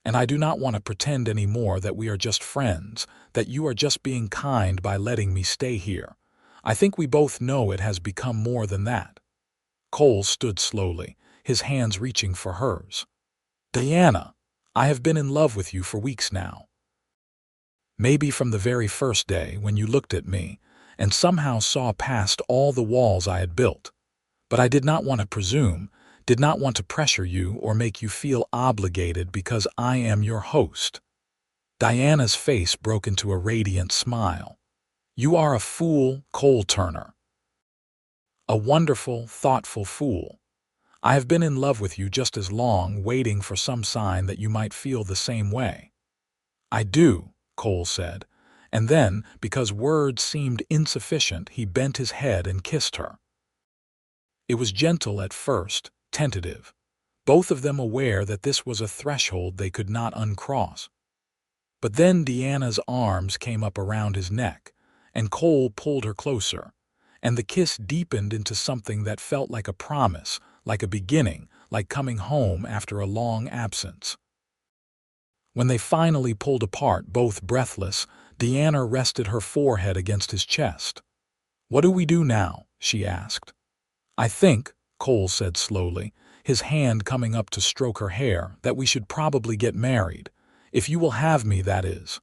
And I do not want to pretend anymore that we are just friends, that you are just being kind by letting me stay here. I think we both know it has become more than that." Cole stood slowly, his hands reaching for hers. "Diana, I have been in love with you for weeks now. Maybe from the very first day when you looked at me and somehow saw past all the walls I had built. But I did not want to presume, did not want to pressure you or make you feel obligated because I am your host." Diana's face broke into a radiant smile. "You are a fool, Cole Turner. A wonderful, thoughtful fool. I have been in love with you just as long, waiting for some sign that you might feel the same way." "I do," Cole said, and then, because words seemed insufficient, he bent his head and kissed her. It was gentle at first, tentative, both of them aware that this was a threshold they could not uncross. But then Diana's arms came up around his neck, and Cole pulled her closer, and the kiss deepened into something that felt like a promise, like a beginning, like coming home after a long absence. When they finally pulled apart, both breathless, Diana rested her forehead against his chest. "What do we do now?" she asked. "I think," Cole said slowly, his hand coming up to stroke her hair, "that we should probably get married. If you will have me, that is.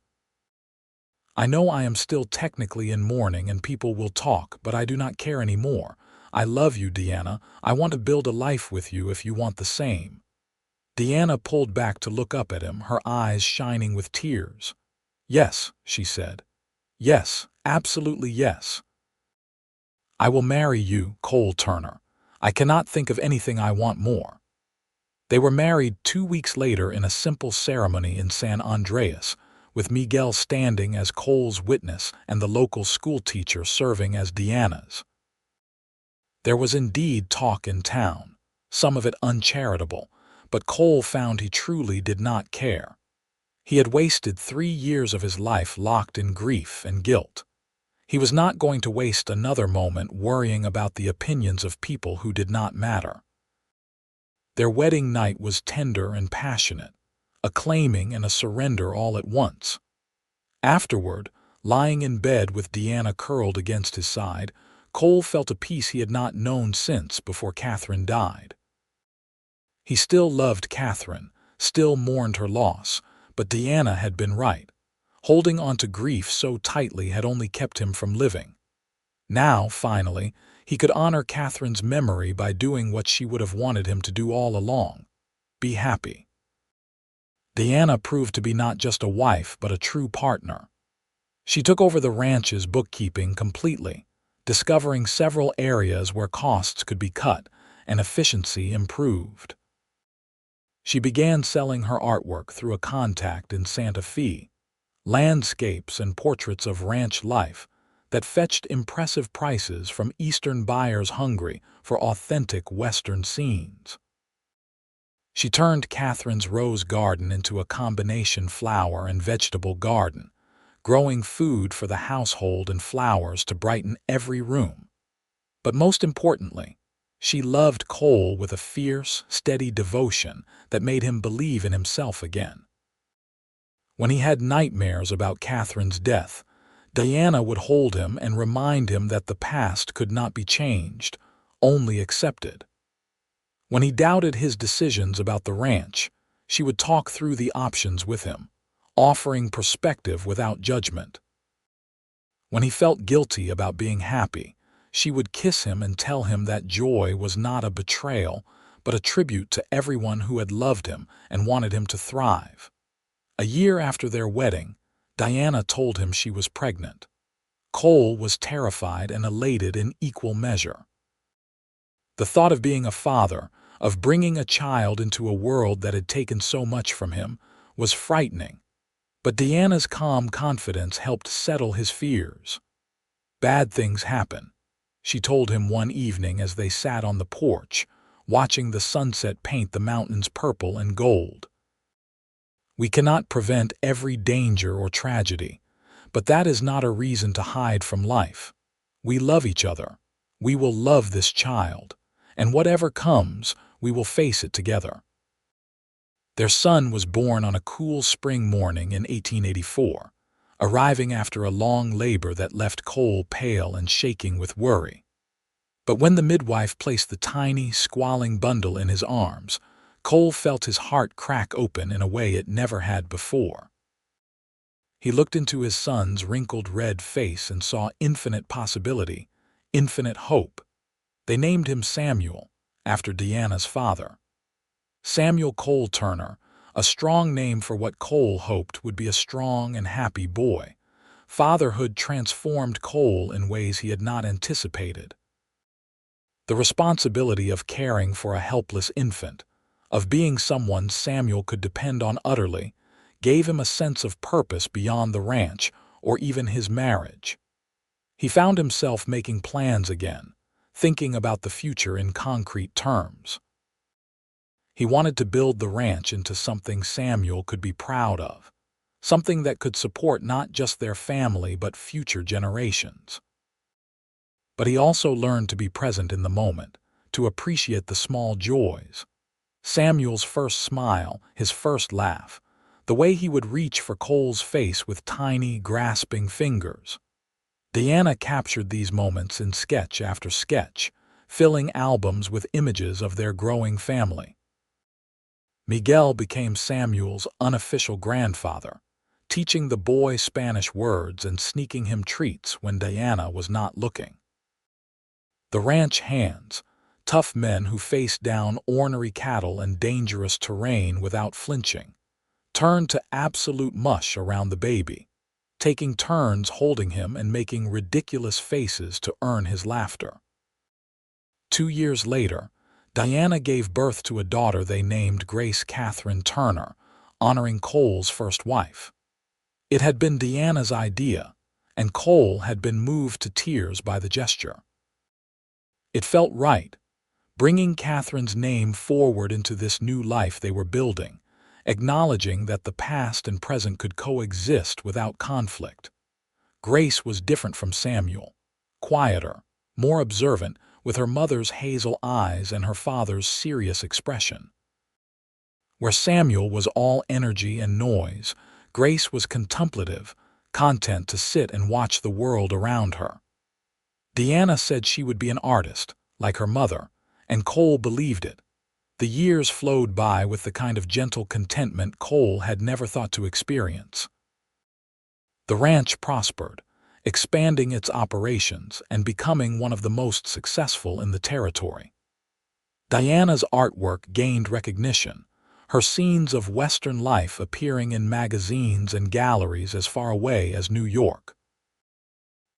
I know I am still technically in mourning and people will talk, but I do not care anymore. I love you, Diana. I want to build a life with you if you want the same." Diana pulled back to look up at him, her eyes shining with tears. "Yes," she said. "Yes, absolutely yes. I will marry you, Cole Turner. I cannot think of anything I want more." They were married 2 weeks later in a simple ceremony in San Andreas, with Miguel standing as Cole's witness and the local schoolteacher serving as Diana's. There was indeed talk in town, some of it uncharitable, but Cole found he truly did not care. He had wasted 3 years of his life locked in grief and guilt. He was not going to waste another moment worrying about the opinions of people who did not matter. Their wedding night was tender and passionate, a claiming and a surrender all at once. Afterward, lying in bed with Diana curled against his side, Cole felt a peace he had not known since before Catherine died. He still loved Catherine, still mourned her loss, but Diana had been right. Holding on to grief so tightly had only kept him from living. Now, finally, he could honor Catherine's memory by doing what she would have wanted him to do all along: be happy. Diana proved to be not just a wife but a true partner. She took over the ranch's bookkeeping completely, discovering several areas where costs could be cut and efficiency improved. She began selling her artwork through a contact in Santa Fe, landscapes and portraits of ranch life that fetched impressive prices from Eastern buyers hungry for authentic Western scenes. She turned Catherine's rose garden into a combination flower and vegetable garden, growing food for the household and flowers to brighten every room. But most importantly, she loved Cole with a fierce, steady devotion that made him believe in himself again. When he had nightmares about Catherine's death, Diana would hold him and remind him that the past could not be changed, only accepted. When he doubted his decisions about the ranch, she would talk through the options with him, offering perspective without judgment. When he felt guilty about being happy, she would kiss him and tell him that joy was not a betrayal, but a tribute to everyone who had loved him and wanted him to thrive. A year after their wedding, Diana told him she was pregnant. Cole was terrified and elated in equal measure. The thought of being a father, of bringing a child into a world that had taken so much from him, was frightening. But Diana's calm confidence helped settle his fears. "Bad things happen," she told him one evening as they sat on the porch, watching the sunset paint the mountains purple and gold. "We cannot prevent every danger or tragedy, but that is not a reason to hide from life. We love each other. We will love this child, and whatever comes, we will face it together." Their son was born on a cool spring morning in 1884, arriving after a long labor that left Cole pale and shaking with worry. But when the midwife placed the tiny, squalling bundle in his arms, Cole felt his heart crack open in a way it never had before. He looked into his son's wrinkled red face and saw infinite possibility, infinite hope. They named him Samuel, after Diana's father. Samuel Cole Turner, a strong name for what Cole hoped would be a strong and happy boy. Fatherhood transformed Cole in ways he had not anticipated. The responsibility of caring for a helpless infant, of being someone Samuel could depend on utterly, gave him a sense of purpose beyond the ranch or even his marriage. He found himself making plans again, thinking about the future in concrete terms. He wanted to build the ranch into something Samuel could be proud of, something that could support not just their family but future generations. But he also learned to be present in the moment, to appreciate the small joys. Samuel's first smile, his first laugh, the way he would reach for Cole's face with tiny, grasping fingers. Diana captured these moments in sketch after sketch, filling albums with images of their growing family. Miguel became Samuel's unofficial grandfather, teaching the boy Spanish words and sneaking him treats when Diana was not looking. The ranch hands, tough men who faced down ornery cattle and dangerous terrain without flinching, turned to absolute mush around the baby, taking turns holding him and making ridiculous faces to earn his laughter. 2 years later, Diana gave birth to a daughter they named Grace Catherine Turner, honoring Cole's first wife. It had been Diana's idea, and Cole had been moved to tears by the gesture. It felt right, bringing Catherine's name forward into this new life they were building, acknowledging that the past and present could coexist without conflict. Grace was different from Samuel, quieter, more observant, with her mother's hazel eyes and her father's serious expression. Where Samuel was all energy and noise, Grace was contemplative, content to sit and watch the world around her. Diana said she would be an artist, like her mother, and Cole believed it. The years flowed by with the kind of gentle contentment Cole had never thought to experience. The ranch prospered, expanding its operations and becoming one of the most successful in the territory. Diana's artwork gained recognition, her scenes of Western life appearing in magazines and galleries as far away as New York.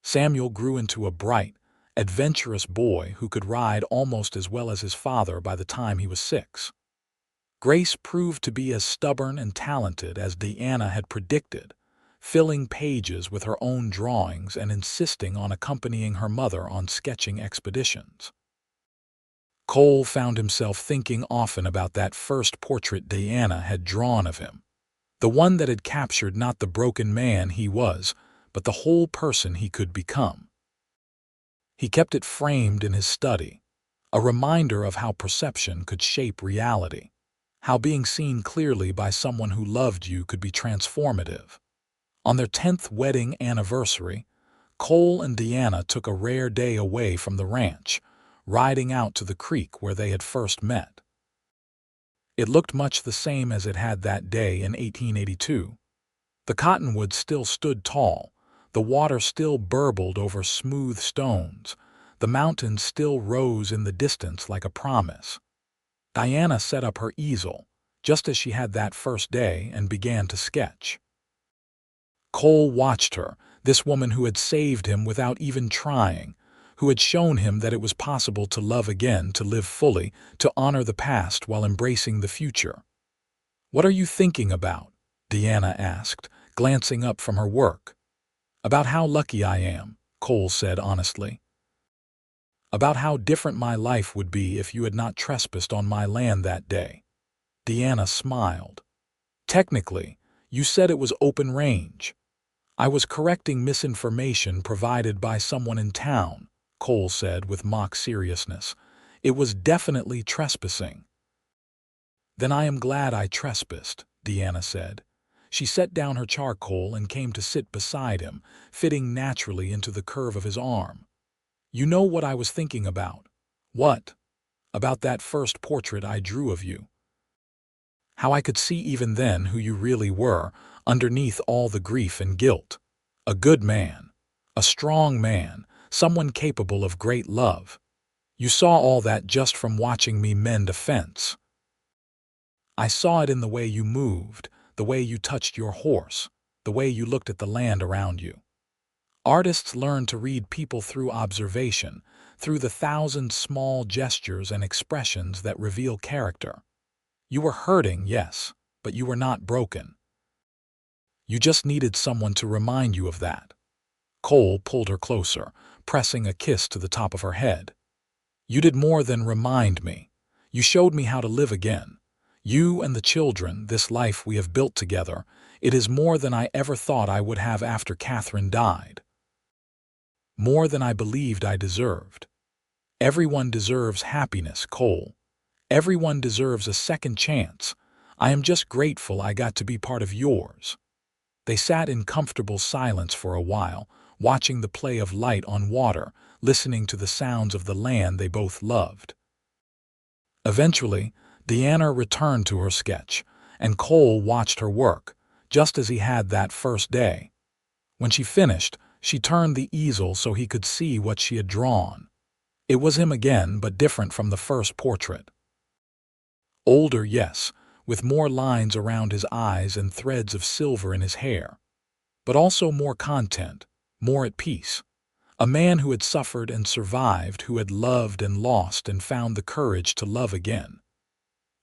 Samuel grew into a bright, adventurous boy who could ride almost as well as his father by the time he was 6. Grace proved to be as stubborn and talented as Diana had predicted, filling pages with her own drawings and insisting on accompanying her mother on sketching expeditions. Cole found himself thinking often about that first portrait Diana had drawn of him, the one that had captured not the broken man he was, but the whole person he could become. He kept it framed in his study, a reminder of how perception could shape reality, how being seen clearly by someone who loved you could be transformative. On their 10th wedding anniversary, Cole and Diana took a rare day away from the ranch, riding out to the creek where they had first met. It looked much the same as it had that day in 1882. The cottonwoods still stood tall, the water still burbled over smooth stones, the mountains still rose in the distance like a promise. Diana set up her easel, just as she had that first day, and began to sketch. Cole watched her, this woman who had saved him without even trying, who had shown him that it was possible to love again, to live fully, to honor the past while embracing the future. "What are you thinking about?" Diana asked, glancing up from her work. "About how lucky I am," Cole said honestly. "About how different my life would be if you had not trespassed on my land that day." Diana smiled. "Technically, you said it was open range. I was correcting misinformation provided by someone in town," Cole said with mock seriousness. "It was definitely trespassing." "Then I am glad I trespassed," Diana said. She set down her charcoal and came to sit beside him, fitting naturally into the curve of his arm. "You know what I was thinking about." "What?" "About that first portrait I drew of you. How I could see even then who you really were, underneath all the grief and guilt. A good man, a strong man, someone capable of great love. You saw all that just from watching me mend a fence. I saw it in the way you moved, the way you touched your horse, the way you looked at the land around you. Artists learn to read people through observation, through the thousand small gestures and expressions that reveal character. You were hurting, yes, but you were not broken. You just needed someone to remind you of that." Cole pulled her closer, pressing a kiss to the top of her head. "You did more than remind me. You showed me how to live again. You and the children, this life we have built together, it is more than I ever thought I would have after Catherine died. More than I believed I deserved. Everyone deserves happiness, Cole. Everyone deserves a second chance. I am just grateful I got to be part of yours." They sat in comfortable silence for a while, watching the play of light on water, listening to the sounds of the land they both loved. Eventually, Diana returned to her sketch, and Cole watched her work, just as he had that first day. When she finished, she turned the easel so he could see what she had drawn. It was him again, but different from the first portrait. Older, yes, with more lines around his eyes and threads of silver in his hair, but also more content, more at peace. A man who had suffered and survived, who had loved and lost and found the courage to love again.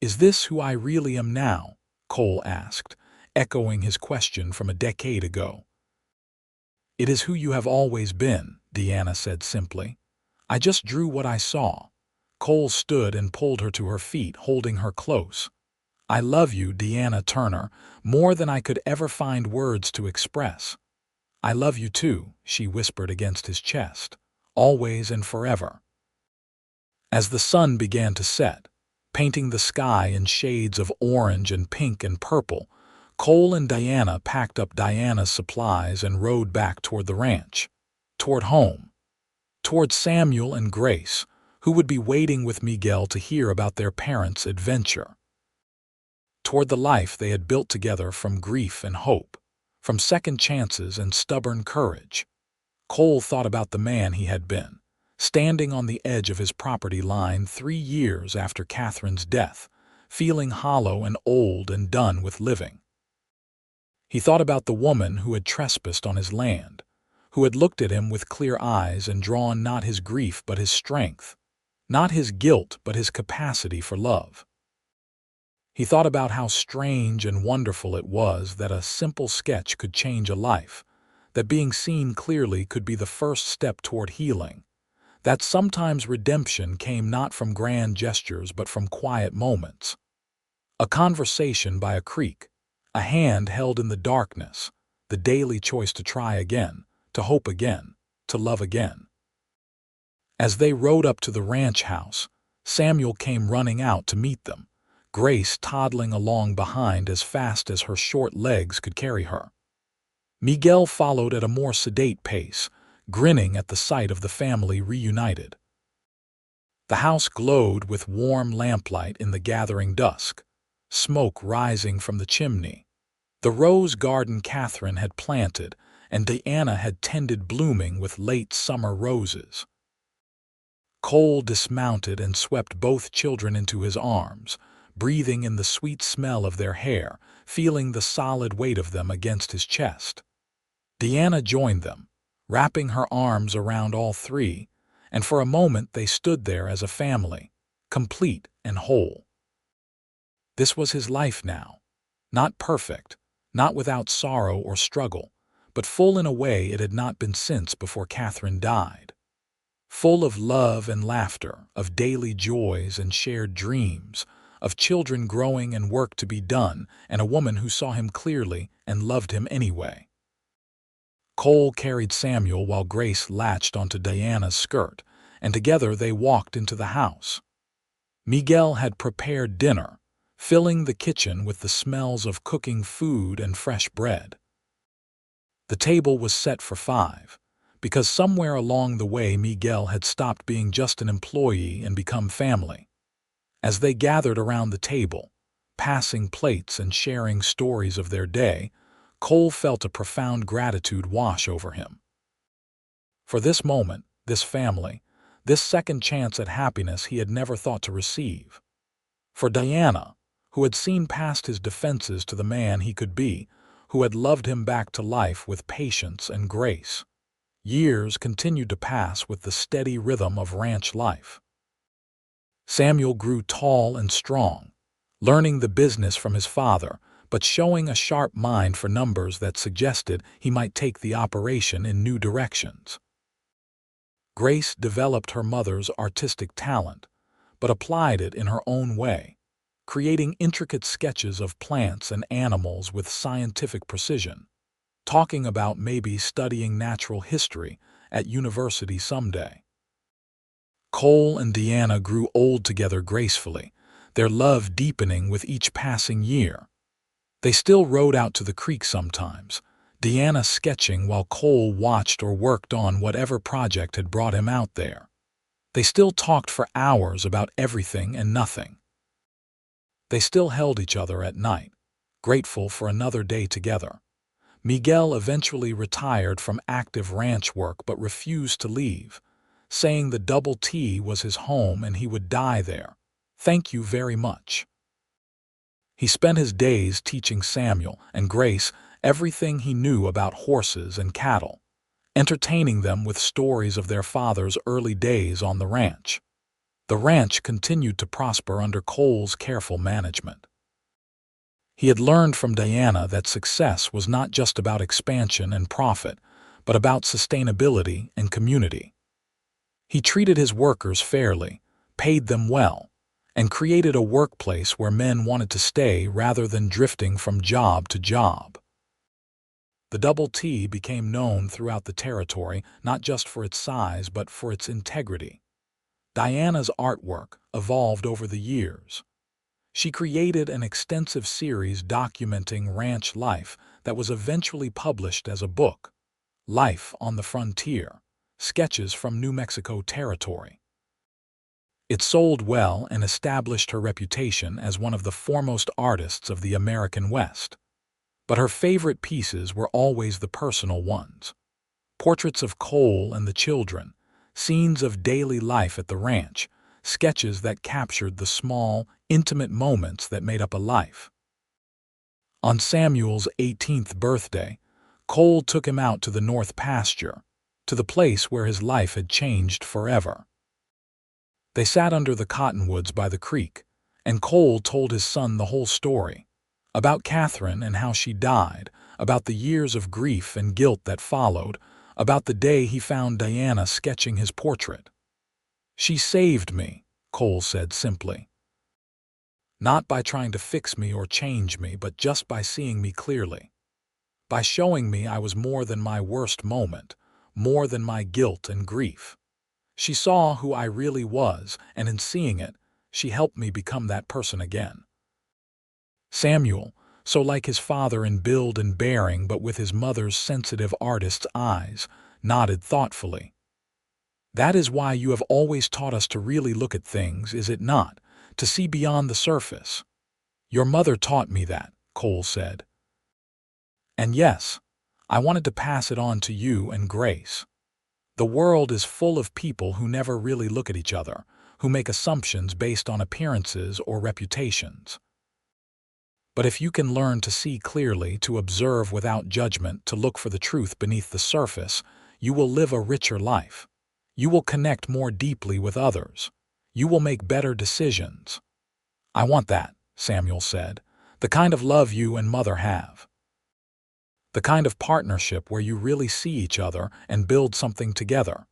"Is this who I really am now?" Cole asked, echoing his question from a decade ago. "It is who you have always been," Diana said simply. "I just drew what I saw." Cole stood and pulled her to her feet, holding her close. "I love you, Diana Turner, more than I could ever find words to express." "I love you too," she whispered against his chest, "always and forever." As the sun began to set, painting the sky in shades of orange and pink and purple, Cole and Diana packed up Diana's supplies and rode back toward the ranch, toward home, toward Samuel and Grace, who would be waiting with Miguel to hear about their parents' adventure, toward the life they had built together from grief and hope, from second chances and stubborn courage. Cole thought about the man he had been, standing on the edge of his property line 3 years after Catherine's death, feeling hollow and old and done with living. He thought about the woman who had trespassed on his land, who had looked at him with clear eyes and drawn not his grief but his strength, not his guilt but his capacity for love. He thought about how strange and wonderful it was that a simple sketch could change a life, that being seen clearly could be the first step toward healing, that sometimes redemption came not from grand gestures but from quiet moments. A conversation by a creek, a hand held in the darkness, the daily choice to try again, to hope again, to love again. As they rode up to the ranch house, Samuel came running out to meet them, Grace toddling along behind as fast as her short legs could carry her. Miguel followed at a more sedate pace, grinning at the sight of the family reunited. The house glowed with warm lamplight in the gathering dusk, smoke rising from the chimney. The rose garden Catherine had planted and Diana had tended blooming with late summer roses. Cole dismounted and swept both children into his arms, breathing in the sweet smell of their hair, feeling the solid weight of them against his chest. Diana joined them, wrapping her arms around all three, and for a moment they stood there as a family, complete and whole. This was his life now, not perfect, not without sorrow or struggle, but full in a way it had not been since before Catherine died. Full of love and laughter, of daily joys and shared dreams, of children growing and work to be done, and a woman who saw him clearly and loved him anyway. Cole carried Samuel while Grace latched onto Diana's skirt, and together they walked into the house. Miguel had prepared dinner, filling the kitchen with the smells of cooking food and fresh bread. The table was set for 5, because somewhere along the way Miguel had stopped being just an employee and become family. As they gathered around the table, passing plates and sharing stories of their day, Cole felt a profound gratitude wash over him. For this moment, this family, this second chance at happiness he had never thought to receive. For Diana, who had seen past his defenses to the man he could be, who had loved him back to life with patience and grace. Years continued to pass with the steady rhythm of ranch life. Samuel grew tall and strong, learning the business from his father, but showing a sharp mind for numbers that suggested he might take the operation in new directions. Grace developed her mother's artistic talent, but applied it in her own way, creating intricate sketches of plants and animals with scientific precision, talking about maybe studying natural history at university someday. Cole and Diana grew old together gracefully, their love deepening with each passing year. They still rode out to the creek sometimes, Diana sketching while Cole watched or worked on whatever project had brought him out there. They still talked for hours about everything and nothing. They still held each other at night, grateful for another day together. Miguel eventually retired from active ranch work but refused to leave, saying the Double T was his home and he would die there. Thank you very much. He spent his days teaching Samuel and Grace everything he knew about horses and cattle, entertaining them with stories of their father's early days on the ranch. The ranch continued to prosper under Cole's careful management. He had learned from Diana that success was not just about expansion and profit, but about sustainability and community. He treated his workers fairly, paid them well, and created a workplace where men wanted to stay rather than drifting from job to job. The Double T became known throughout the territory not just for its size but for its integrity. Diana's artwork evolved over the years. She created an extensive series documenting ranch life that was eventually published as a book, Life on the Frontier, Sketches from New Mexico Territory. It sold well and established her reputation as one of the foremost artists of the American West. But her favorite pieces were always the personal ones. Portraits of Cole and the children, scenes of daily life at the ranch, sketches that captured the small, intimate moments that made up a life. On Samuel's 18th birthday, Cole took him out to the North Pasture, to the place where his life had changed forever. They sat under the cottonwoods by the creek, and Cole told his son the whole story, about Catherine and how she died, about the years of grief and guilt that followed, about the day he found Diana sketching his portrait. "She saved me," Cole said simply. "Not by trying to fix me or change me, but just by seeing me clearly. By showing me I was more than my worst moment, more than my guilt and grief. She saw who I really was, and in seeing it, she helped me become that person again." Samuel, so like his father in build and bearing but with his mother's sensitive artist's eyes, nodded thoughtfully. "That is why you have always taught us to really look at things, is it not? To see beyond the surface." "Your mother taught me that," Cole said. "And yes, I wanted to pass it on to you and Grace. The world is full of people who never really look at each other, who make assumptions based on appearances or reputations. But if you can learn to see clearly, to observe without judgment, to look for the truth beneath the surface, you will live a richer life. You will connect more deeply with others. You will make better decisions." "I want that," Samuel said. "The kind of love you and Mother have. The kind of partnership where you really see each other and build something together."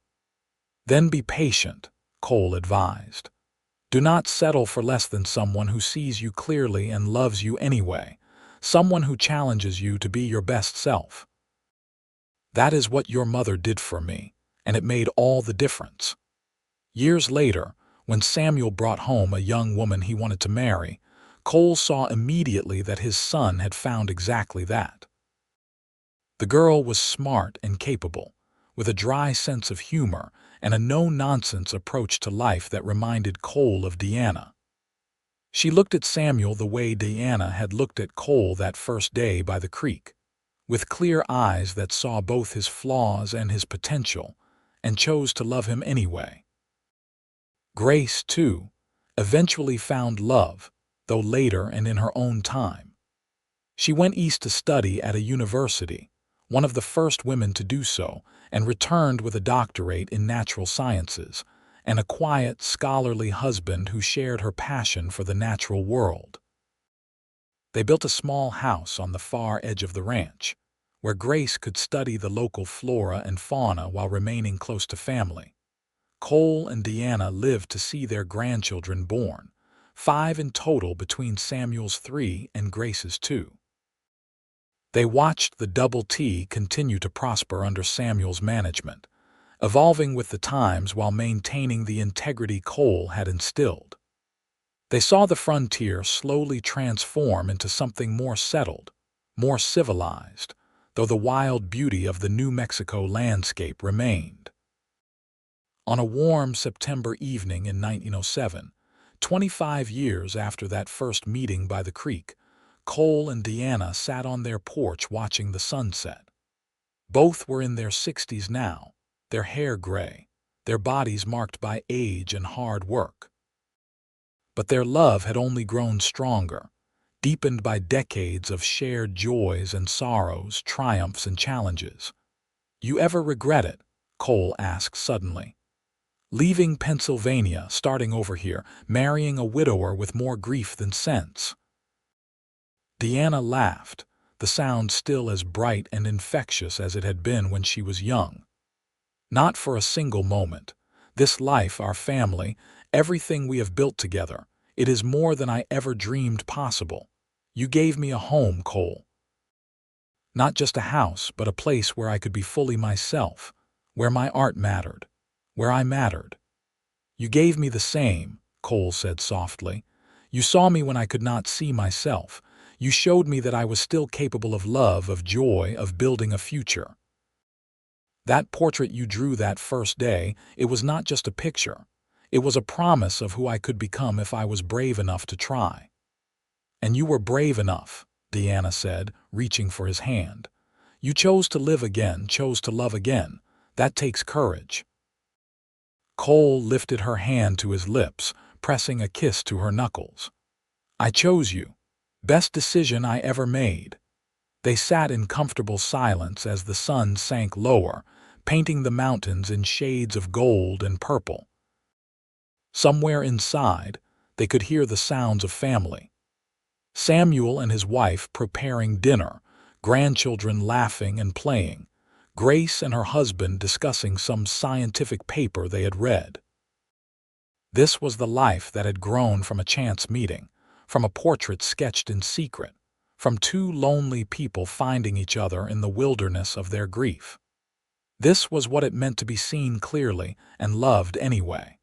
"Then be patient," Cole advised. "Do not settle for less than someone who sees you clearly and loves you anyway, someone who challenges you to be your best self. That is what your mother did for me, and it made all the difference." Years later, when Samuel brought home a young woman he wanted to marry, Cole saw immediately that his son had found exactly that. The girl was smart and capable, with a dry sense of humor and a no-nonsense approach to life that reminded Cole of Diana. She looked at Samuel the way Diana had looked at Cole that first day by the creek, with clear eyes that saw both his flaws and his potential, and chose to love him anyway. Grace, too, eventually found love, though later and in her own time. She went east to study at a university, one of the first women to do so, and returned with a doctorate in natural sciences, and a quiet, scholarly husband who shared her passion for the natural world. They built a small house on the far edge of the ranch, where Grace could study the local flora and fauna while remaining close to family. Cole and Diana lived to see their grandchildren born, 5 in total between Samuel's 3 and Grace's 2. They watched the Double T continue to prosper under Samuel's management, evolving with the times while maintaining the integrity Cole had instilled. They saw the frontier slowly transform into something more settled, more civilized, though the wild beauty of the New Mexico landscape remained. On a warm September evening in 1907, 25 years after that first meeting by the creek, Cole and Diana sat on their porch watching the sunset. Both were in their 60s now, their hair gray, their bodies marked by age and hard work. But their love had only grown stronger, deepened by decades of shared joys and sorrows, triumphs and challenges. "You ever regret it?" Cole asked suddenly. "Leaving Pennsylvania, starting over here, marrying a widower with more grief than sense?" Diana laughed, the sound still as bright and infectious as it had been when she was young. "Not for a single moment. This life, our family, everything we have built together, it is more than I ever dreamed possible. You gave me a home, Cole. Not just a house, but a place where I could be fully myself, where my art mattered, where I mattered." "You gave me the same," Cole said softly. "You saw me when I could not see myself. You showed me that I was still capable of love, of joy, of building a future. That portrait you drew that first day, it was not just a picture. It was a promise of who I could become if I was brave enough to try." "And you were brave enough," Diana said, reaching for his hand. "You chose to live again, chose to love again. That takes courage." Cole lifted her hand to his lips, pressing a kiss to her knuckles. "I chose you. Best decision I ever made." They sat in comfortable silence as the sun sank lower, painting the mountains in shades of gold and purple. Somewhere inside, they could hear the sounds of family. Samuel and his wife preparing dinner, grandchildren laughing and playing, Grace and her husband discussing some scientific paper they had read. This was the life that had grown from a chance meeting, from a portrait sketched in secret, from two lonely people finding each other in the wilderness of their grief. This was what it meant to be seen clearly and loved anyway.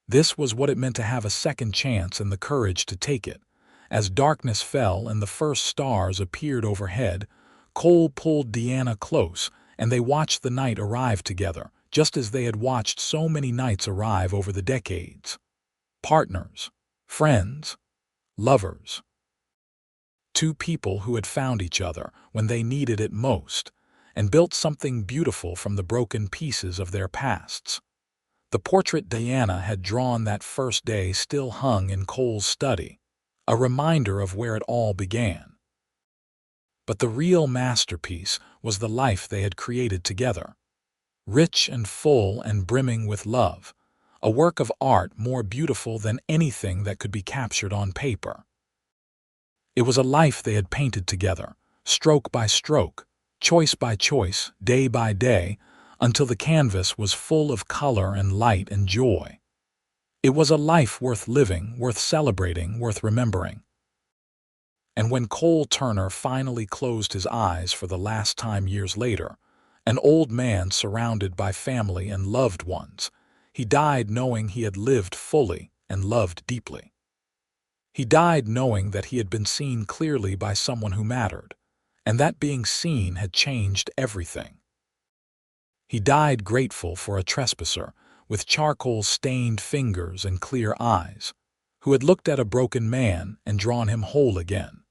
This was what it meant to have a second chance and the courage to take it. As darkness fell and the first stars appeared overhead, Cole pulled Diana close, and they watched the night arrive together, just as they had watched so many nights arrive over the decades. Partners, friends, lovers. Two people who had found each other when they needed it most, and built something beautiful from the broken pieces of their pasts. The portrait Diana had drawn that first day still hung in Cole's study, a reminder of where it all began. But the real masterpiece was the life they had created together. Rich and full and brimming with love, a work of art more beautiful than anything that could be captured on paper. It was a life they had painted together, stroke by stroke, choice by choice, day by day, until the canvas was full of color and light and joy. It was a life worth living, worth celebrating, worth remembering. And when Cole Turner finally closed his eyes for the last time years later, an old man surrounded by family and loved ones, he died knowing he had lived fully and loved deeply. He died knowing that he had been seen clearly by someone who mattered, and that being seen had changed everything. He died grateful for a trespasser with charcoal-stained fingers and clear eyes, who had looked at a broken man and drawn him whole again.